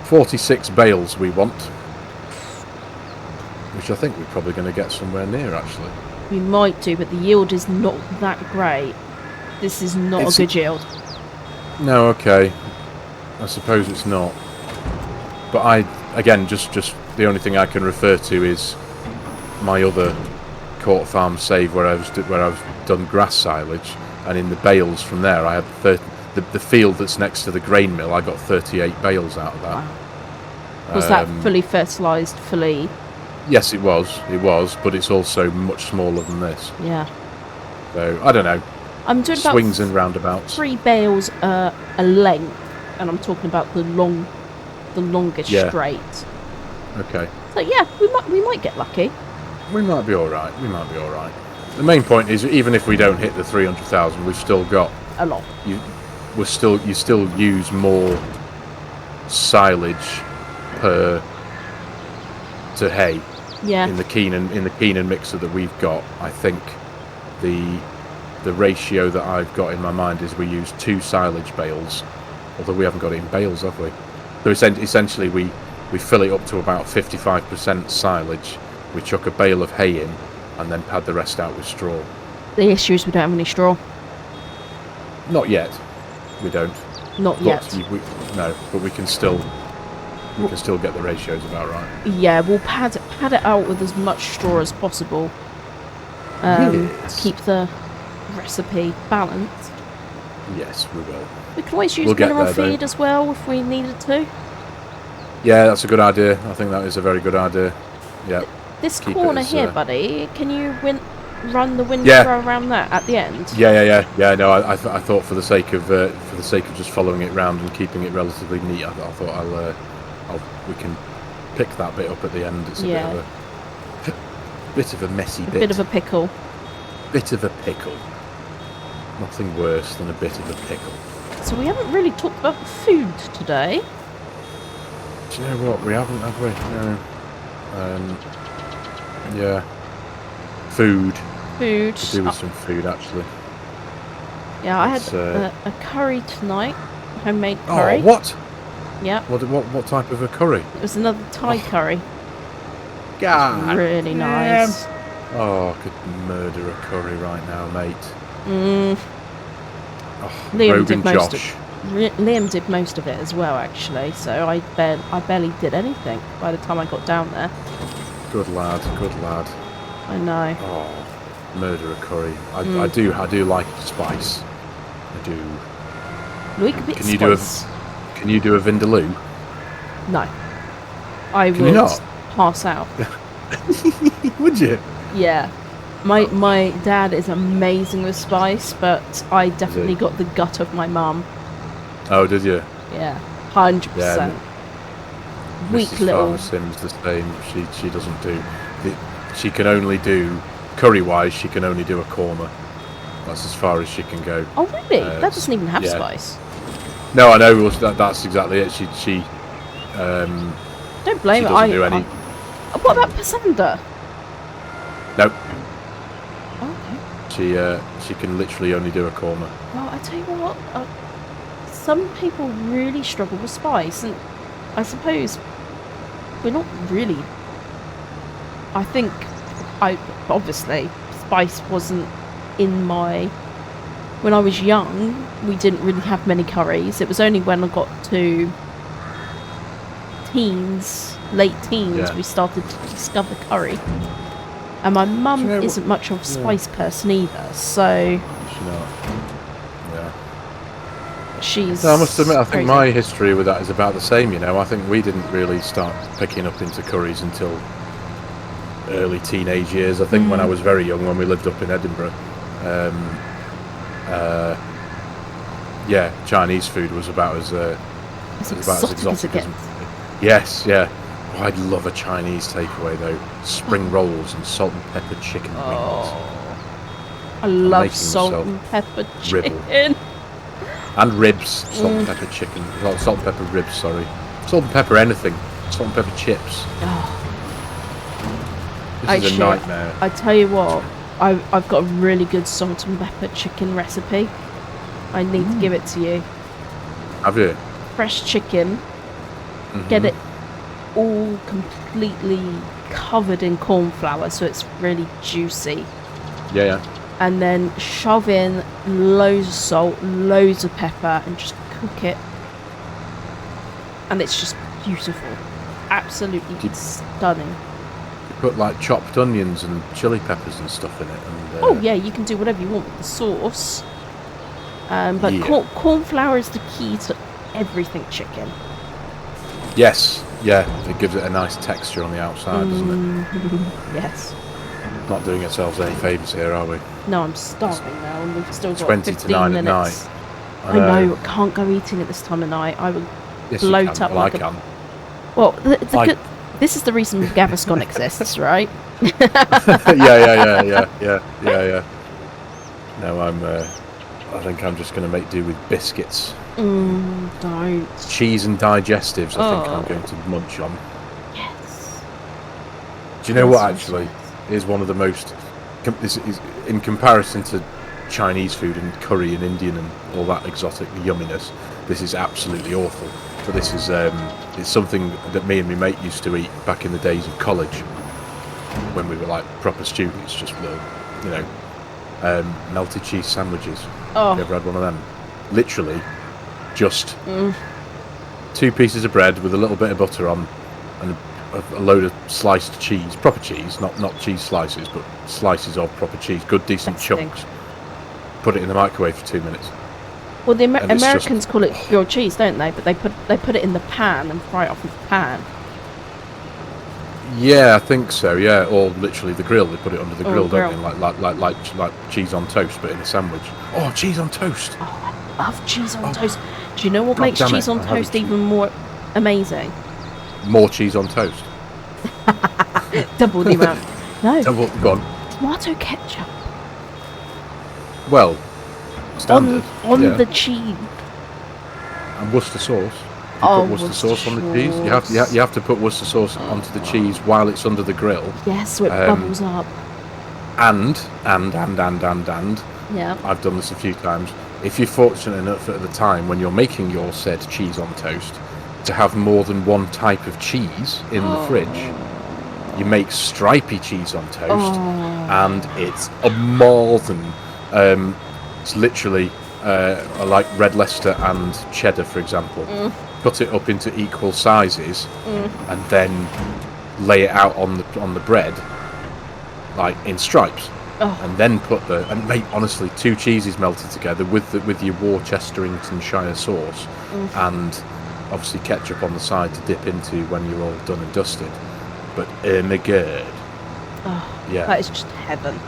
46 bales we want, which I think we're probably going to get somewhere near, actually. We might do, but the yield is not that great. This is not a good yield. No, okay. I suppose it's not. But again, just the only thing I can refer to is my other Court Farm save where I've done grass silage, and in the bales from there I had the field that's next to the grain mill. I got 38 bales out of that. Wow. Was that fully fertilised, fully? Yes, it was, but it's also much smaller than this. Yeah. So I don't know. I'm doing swings about and roundabouts. 3 bales a length, and I'm talking about the longest straight. Okay. So yeah, we might get lucky. We might be all right. The main point is, even if we don't hit the 300,000, we've still got a lot. You still use more silage to hay. Yeah. In the Keenan mixer that we've got, I think the ratio that I've got in my mind is we use 2 silage bales, although we haven't got it in bales, have we? So essentially we fill it up to about 55% silage. We chuck a bale of hay in, and then pad the rest out with straw. The issue is we don't have any straw. Not yet. We don't. Not yet. No, but we can still get the ratios about right. Yeah, we'll pad it out with as much straw as possible. To keep the recipe balanced. Yes, we will. We can always use mineral feed as well if we needed to. Yeah, that's a good idea. I think that is a very good idea. Yeah. This corner here, buddy, can you run the wind Yeah. throw around that at the end? Yeah. No, I thought for the sake of just following it round and keeping it relatively neat, I thought we can pick that bit up at the end. It's a bit of a messy bit. A bit of a pickle. Bit of a pickle. Nothing worse than a bit of a pickle. So we haven't really talked about food today. Do you know what? We haven't, have we? No. Yeah. Food. Food. To do with some food, actually. Yeah, I had a curry tonight. Homemade curry. Oh, what? Yeah. What type of a curry? It was another Thai curry. God. Really nice. Oh, I could murder a curry right now, mate. Oh, Liam did most of it as well, actually. So I barely did anything by the time I got down there. Good lad. I know. Oh, murder a curry. I do like spice. I do. Like a bit spice. Can you do a vindaloo? No. I Can would you not? pass out. Would you? Yeah. My dad is amazing with spice, but I definitely got the gut of my mum. Oh, did you? Yeah. 100%. Yeah. Weak Mrs. little. Farmer Sim's the same. She doesn't do. She can only do curry-wise. She can only do a korma. That's as far as she can go. Oh really? That doesn't even have spice. No, I know. That's exactly it. She don't blame she her. doesn't do any. What about pasanda? Nope. Okay. She can literally only do a korma. Well, I tell you what. Some people really struggle with spice, and I suppose we're not really. I think obviously spice wasn't in my. When I was young, we didn't really have many curries. It was only when I got to late teens, we started to discover curry. And my mum isn't much of a spice person either, so. She's not. Yeah. She's. No, I must admit, I think crazy. my history with that is about the same. You know, I think we didn't really start picking up into curries until early teenage years. I think when I was very young, when we lived up in Edinburgh. Chinese food was about as exotic as it gets. Yes, yeah. Oh, I'd love a Chinese takeaway though. Spring rolls and salt and pepper chicken wings. I love salt and pepper chicken. And ribs. Salt and pepper chicken. Salt and pepper ribs, sorry. Salt and pepper anything. Salt and pepper chips. This is a nightmare. I tell you what, I've got a really good salt and pepper chicken recipe. I need to give it to you. Have you? Fresh chicken. Get it all completely covered in corn flour so it's really juicy. Yeah. And then shove in loads of salt, loads of pepper, and just cook it. And it's just beautiful. Absolutely stunning. You put like chopped onions and chili peppers and stuff in it. And, oh yeah, you can do whatever you want with the sauce. But corn flour is the key to everything chicken. Yes, yeah, it gives it a nice texture on the outside, doesn't it? Yes. Not doing ourselves any favours here, are we? No, I'm starving now, and we've still got 20 15 to 9 minutes. at night. I know, can't go eating at this time of night. I would bloat up like I can. Well, this is the reason Gaviscon exists, right? Yeah. No, I think I'm just going to make do with biscuits. Don't. Cheese and digestives, I think I'm going to munch on. Yes. Do you know what, actually, is one of the most... is in comparison to Chinese food and curry and Indian and all that exotic yumminess, this is absolutely awful. But this is it's something that me and my mate used to eat back in the days of college, when we were like proper students, just melted cheese sandwiches. Have you ever had one of them? Literally just 2 pieces of bread with a little bit of butter on and a load of sliced cheese, proper cheese, not cheese slices, but slices of proper cheese, good decent chunks. Put it in the microwave for 2 minutes. Well, the Americans call it grilled cheese, don't they? But they put it in the pan and fry it off in the pan. Yeah, I think so. Yeah, or literally the grill. They put it under the grill, grill. don't they? Like cheese on toast, but in a sandwich. Oh, cheese on toast! Oh, I love cheese on toast. Do you know what God makes damn cheese it, on I haven't toast even more amazing? More cheese on toast. Double the amount. No, Go on. tomato ketchup Well, standard. on yeah. the cheese. And Worcester sauce. You Oh, put Worcester sauce on the cheese. You have to put Worcester sauce onto the cheese while it's under the grill. Yes, so it bubbles up. And Yeah. I've done this a few times. If you're fortunate enough at the time when you're making your said cheese on toast to have more than one type of cheese in the fridge, you make stripy cheese on toast, and it's amazing. It's literally like red Leicester and cheddar, for example. Cut it up into equal sizes, and then lay it out on the bread, like in stripes. And then make honestly 2 cheeses melted together with your Worcestershire sauce, and obviously ketchup on the side to dip into when you're all done and dusted. But my god, yeah, That is just heaven.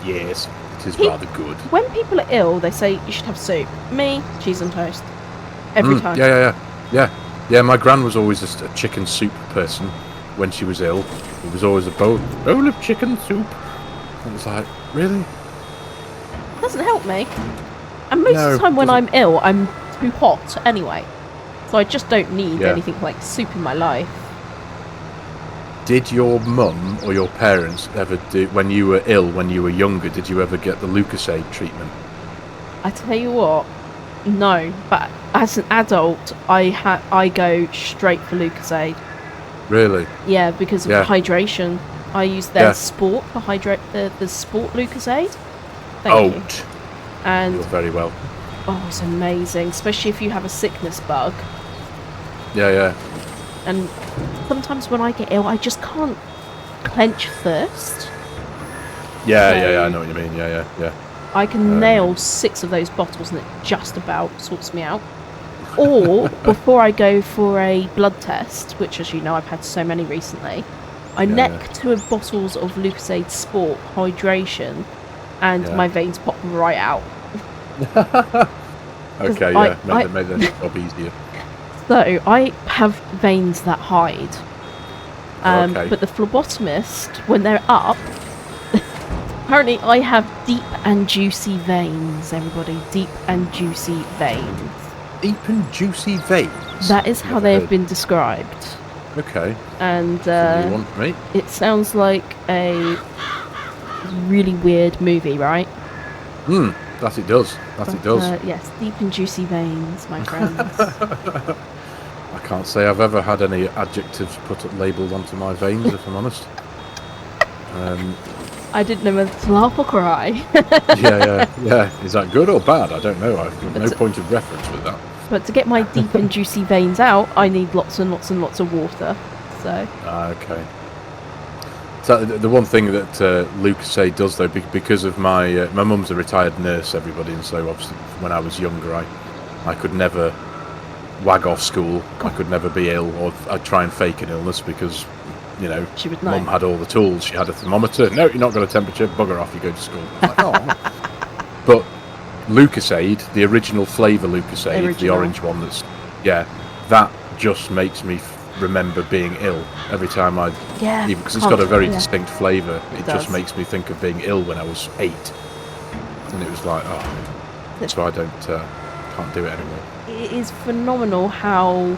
yes, it is rather good. When people are ill, they say you should have soup. Me, cheese on toast. Every time. Yeah. My gran was always just a chicken soup person when she was ill. It was always a bowl of chicken soup. And it's like, really? Doesn't help me. And most of the time when I'm ill, I'm too hot anyway. So I just don't need anything like soup in my life. Did your mum or your parents ever do, when you were ill, when you were younger, did you ever get the Lucozade treatment? I tell you what, no. But as an adult, I go straight for Lucozade. Really? Yeah, because of hydration. I use their sport for hydrate the sport Lucozade. Thank you. And you're very well. Oh, it's amazing, especially if you have a sickness bug. Yeah. And sometimes when I get ill, I just can't clench thirst. Yeah, I know what you mean. Yeah. I can nail 6 of those bottles and it just about sorts me out. Or before I go for a blood test, which as you know I've had so many recently, I neck 2 bottles of Lucozade Sport hydration and my veins pop right out. Okay, made the job easier. So I have veins that hide. But the phlebotomist, when they're up, apparently I have deep and juicy veins, everybody. Deep and juicy veins. Deep and juicy veins? That is how they have been described. Okay. And you want, mate? It sounds like a really weird movie, right? That it does. It does. Yes, deep and juicy veins, my friends. I can't say I've ever had any adjectives labelled onto my veins, if I'm honest. I didn't know whether to laugh or cry. yeah. Is that good or bad? I don't know. I've no point of reference with that. But to get my deep and juicy veins out, I need lots and lots and lots of water. So. Okay. So the one thing that Lucozade does, though, because of my mum's a retired nurse, everybody, and so obviously when I was younger, I could never wag off school. I could never be ill, or I'd try and fake an illness because, she would know. Mum had all the tools. She had a thermometer. No, you're not got a temperature. Bugger off. You go to school. Like, oh. But Lucozade, the original flavour Lucozade, the orange one, that just makes me remember being ill every time because it's got a very distinct flavour. It just makes me think of being ill when I was 8, and it was like, so I can't do it anymore. It is phenomenal how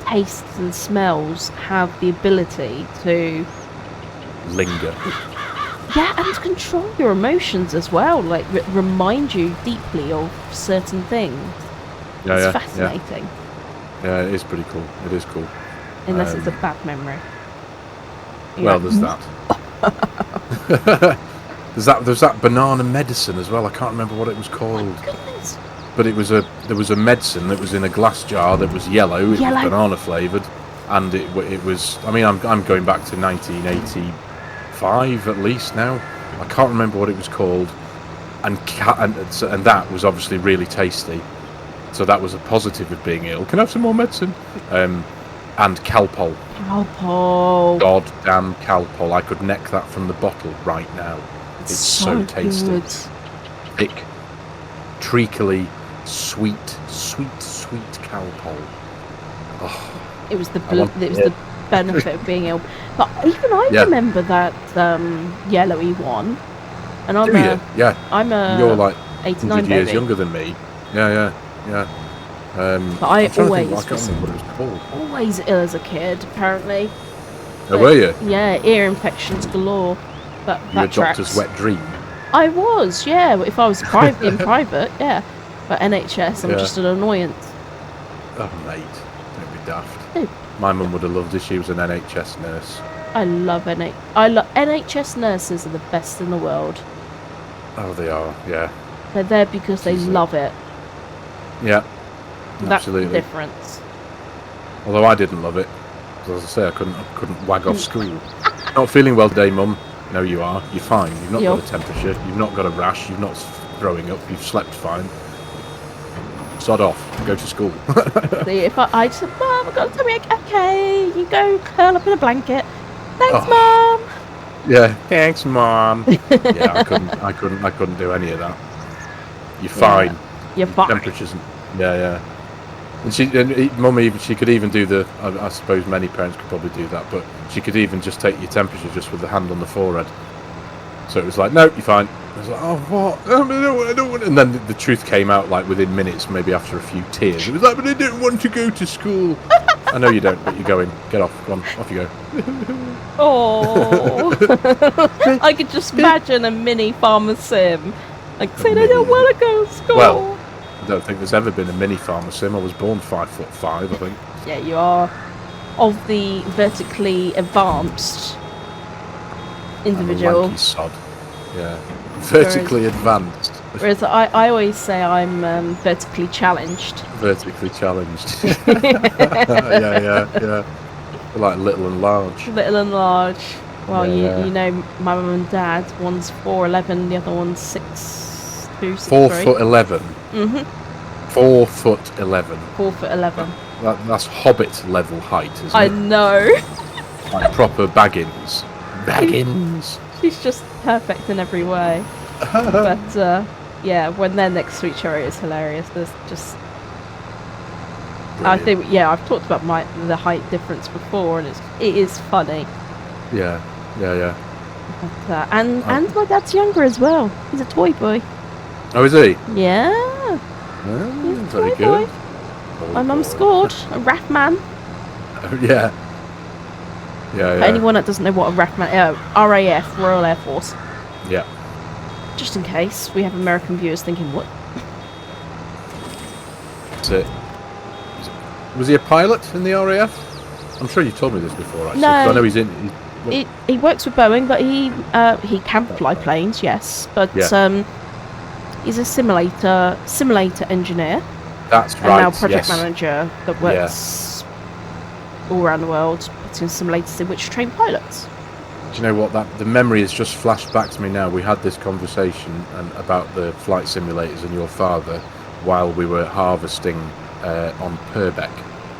tastes and smells have the ability to linger. Yeah, and control your emotions as well, like remind you deeply of certain things. It's fascinating. Yeah, it is pretty cool. It is cool. Unless it's a bad memory. There's that. There's that banana medicine as well. I can't remember what it was called. Oh my goodness. But there was a medicine that was in a glass jar that was yellow. It was banana flavoured, and it was. I mean, I'm going back to 1985 at least now. I can't remember what it was called, and that was obviously really tasty. So that was a positive of being ill. Can I have some more medicine? And Calpol. Alpo. God damn Calpol. I could neck that from the bottle right now. It's so tasty. Good. Thick, treacly, sweet Calpol. Oh, It was the benefit of being ill. But even I Yeah. remember that yellowy one. And I'm do you? Yeah. I'm You're like 89 100 years baby. younger than me. Yeah. But I I'm trying to think, always I can't was remember what it was called. always ill as a kid, apparently. Oh, were you? Yeah, ear infections galore. But You're a that tracks. doctor's wet dream. I was, yeah. If I was in private, yeah. But NHS, I'm Yeah. just an annoyance. Oh, mate. Don't be daft. Oh. My mum would have loved if she was an NHS nurse. I love NHS nurses are the best in the world. Oh, they are, yeah. They're there because they She's love it. Yeah, That's absolutely. the difference. Although I didn't love it. 'Cause as I say, I couldn't wag off school. Not feeling well today, Mum. No, you are. You're fine. You've not got a temperature. You've not got a rash. You've not throwing up. You've slept fine. Sod off. Go to school. See, if I just said, Mum, I've got a tummy ache. Okay, you go curl up in a blanket. Thanks, Oh. Mum. Yeah. Thanks, Mom. Yeah, I couldn't do any of that. You're fine. You're fine. Temperatures. Yeah. And Mum even she could even do the. I suppose many parents could probably do that, but she could even just take your temperature just with the hand on the forehead. So it was like, no, you're fine. I was like, oh, what? I don't want. And then the truth came out like within minutes, maybe after a few tears. It was like, but I didn't want to go to school. I know you don't, but you're going. Get off. Go on, off you go. Oh, I could just imagine a mini Farmer Sim, like saying, I don't want to go to school. Well, I don't think there's ever been a mini Farmer Sim. I was born 5'5", I think. Yeah, you are of the vertically advanced individual. I'm a lanky sod. Yeah, vertically advanced. Whereas I always say I'm vertically challenged. Vertically challenged. yeah. Like little and large. Little and large. Well, Yeah. you know, my mum and dad, one's 4'11", the other one's 6'2", 6'3". 4'11". Mhm. 4'11". 4'11". That's Hobbit level height, isn't I it? know. Like proper Baggins. Baggins. She's just perfect in every way. But yeah, when they're next to each other, it's hilarious. There's just. Brilliant. I think I've talked about the height difference before, and it is funny. Yeah. But, and my dad's younger as well. He's a toy boy. Oh, is he? Yeah, Oh, he's a very toy good. boy. My mum scored a RAF man. Yeah. For anyone that doesn't know what a RAF man, RAF, Royal Air Force. Yeah. Just in case we have American viewers thinking, what? That's it. Was he a pilot in the RAF? I'm sure you told me this before, actually. No. 'Cause I know he's in. He works with Boeing, but he can fly planes, yes. But Yeah. he's a simulator engineer. That's And right. now project yes. manager that works all around the world, putting simulators in which train pilots. Do you know what? The memory has just flashed back to me now. We had this conversation about the flight simulators and your father while we were harvesting on Purbeck.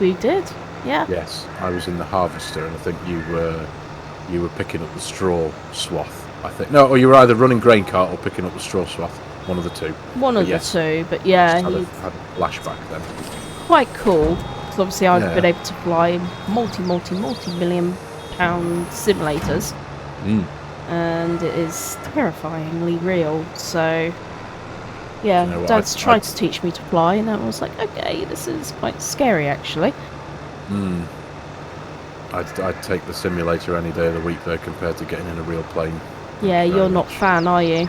We did, yeah. Yes, I was in the harvester, and I think you were picking up the straw swath. I think no, or you were either running grain cart or picking up the straw swath. One of the two. One of the two, but yeah, Just he's had a flashback then. quite cool. Because obviously I've Yeah. been able to fly multi-million pound simulators. And it is terrifyingly real. So yeah, You know what, Dad's tried to teach me to fly, and I was like, okay, this is quite scary actually. I'd take the simulator any day of the week though, compared to getting in a real plane. Yeah, you're not a fan, are you?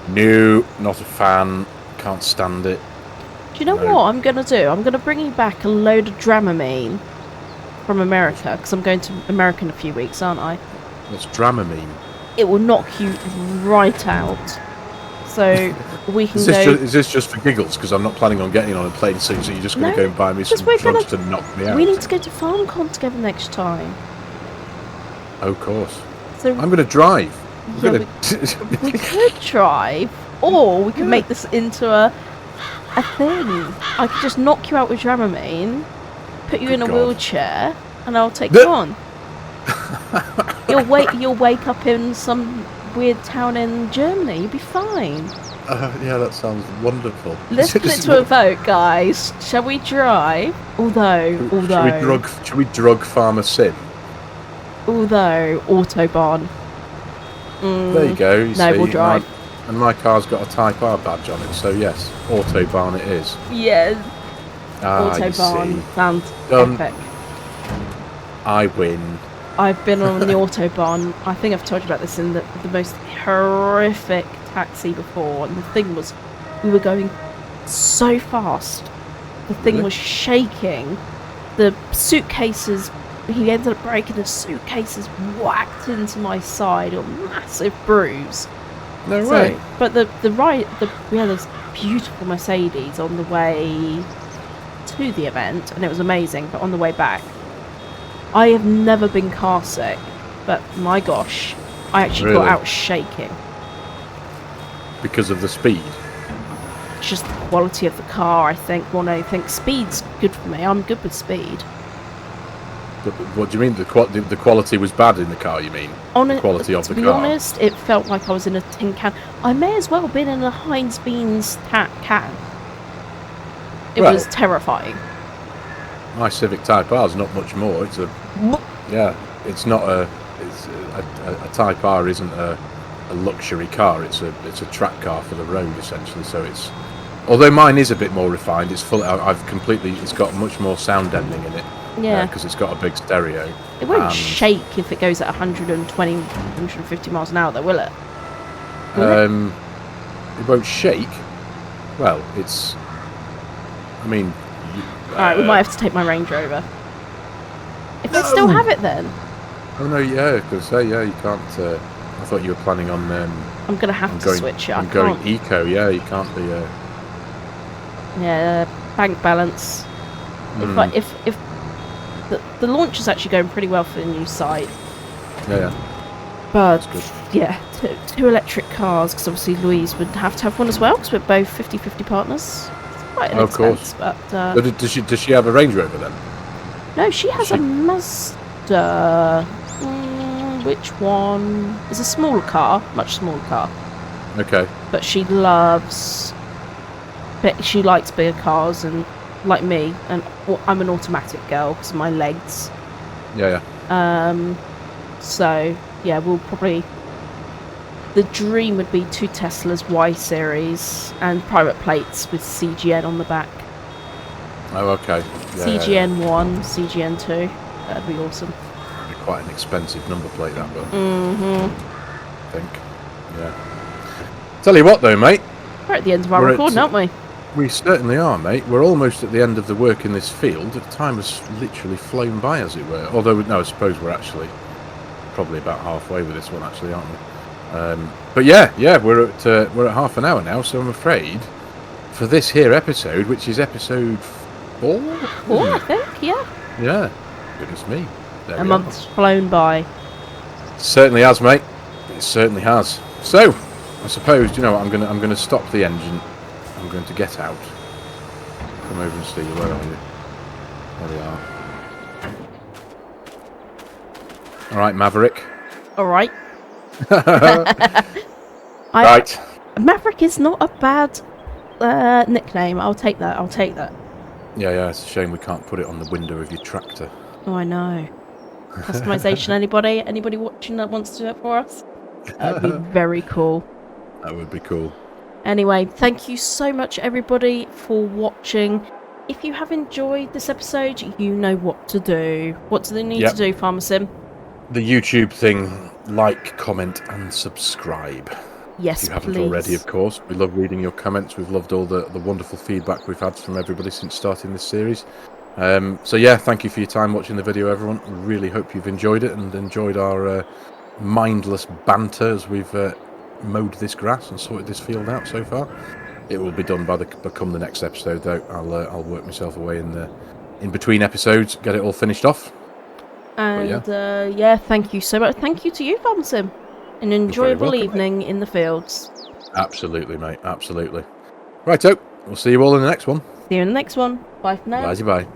No, not a fan. Can't stand it. Do you know No. what I'm going to do? I'm going to bring you back a load of Dramamine from America, because I'm going to America in a few weeks, aren't I? What's Dramamine? It will knock you right out. So we can go... Is this just for giggles? Because I'm not planning on getting on a plane soon, so you're just going to No, go and buy me some we're drugs gonna- to knock me out? We need to go to FarmCon together next time. Oh, of course. So I'm going to drive. Yeah, we could drive, or we could make this into a thing. I could just knock you out with Dramamine, put you Good in a God. wheelchair, and I'll take you on. You'll wake up in some weird town in Germany. You'll be fine. Yeah, that sounds wonderful. Let's put it to a vote, guys. Shall we drive? Should we drug Farmer Sim? Although Autobahn. There you go. We'll drive. And my car's got a Type R badge on it, so yes, Autobahn it is. Yes. Autobahn sounds epic. I win. I've been on the Autobahn. I think I've told you about this in the most horrific taxi before, and the thing was, we were going so fast. The thing was shaking. The suitcases, he ended up breaking the suitcases, whacked into my side, a massive bruise. No way. But we had this beautiful Mercedes on the way to the event, and it was amazing. But on the way back, I have never been car sick, but my gosh, I actually got out shaking. Because of the speed? Just the quality of the car, I think, more than anything. Speed's good for me. I'm good with speed. What do you mean? The quality was bad in the car, you mean? The quality of the car? To be honest, it felt like I was in a tin can. I may as well have been in a Heinz Beans can. It was terrifying. My Civic Type R is not much more. It's not a Type R isn't a luxury car. It's a track car for the road essentially. So it's, although mine is a bit more refined, it's full. It's got much more sound deadening in it. Yeah, because it's got a big stereo. It won't shake if it goes at 120, 150 miles an hour, though, will it? It won't shake. Well, it's. I mean. Alright, we might have to take my Range Rover. If they still have it then. Oh no, yeah, because you can't. I thought you were planning on. I'm gonna have to switch it. I'm going eco. Yeah, you can't be. Yeah, bank balance. If the launch is actually going pretty well for the new site. Yeah. But yeah, two electric cars, because obviously Louise would have to have one as well, because we're both 50-50 partners. It's quite an expense, course. But does she have a Range Rover then? No, she has a Mazda. Which one? It's a smaller car, much smaller car. Okay. But she likes bigger cars, and like me, and I'm an automatic girl because of my legs. Yeah. So yeah, we'll probably. The dream would be 2 Teslas Y series and private plates with CGN on the back. Oh, okay. Yeah, CGN 1, CGN 2. That'd be awesome. It'd be quite an expensive number plate, that, but. I think. Yeah. Tell you what, though, mate. We're at the end of our recording, aren't we? We certainly are, mate. We're almost at the end of the work in this field. The time has literally flown by, as it were. Although, no, I suppose we're actually probably about halfway with this one, actually, aren't we? But yeah, we're at half an hour now. So I'm afraid for this here episode, which is episode 4, I think, yeah. Yeah, goodness me. A month's flown by. Certainly has, mate. It certainly has. So, I suppose what I'm gonna stop the engine. I'm going to get out. Come over and see you. Where are you? There we are. All right, Maverick. All right. Right. Maverick is not a bad nickname. I'll take that. Yeah. It's a shame we can't put it on the window of your tractor. Oh, I know. Customization. Anybody watching that wants to do it for us? That'd be very cool. That would be cool. Anyway, thank you so much, everybody, for watching. If you have enjoyed this episode, you know what to do. What do they need to do, Farmer Sim? The YouTube thing, like, comment, and subscribe. Yes, if you haven't already, of course. We love reading your comments. We've loved all the wonderful feedback we've had from everybody since starting this series. So yeah, thank you for your time watching the video, everyone. Really hope you've enjoyed it and enjoyed our mindless banter as we've mowed this grass and sorted this field out so far. It will be done come the next episode, though. I'll work myself away in between episodes, get it all finished off. And yeah, thank you so much. Thank you to you, Farmer Sim. An enjoyable evening in the fields. Absolutely, mate. Absolutely. Righto. We'll see you all in the next one. See you in the next one. Bye for now. Bye.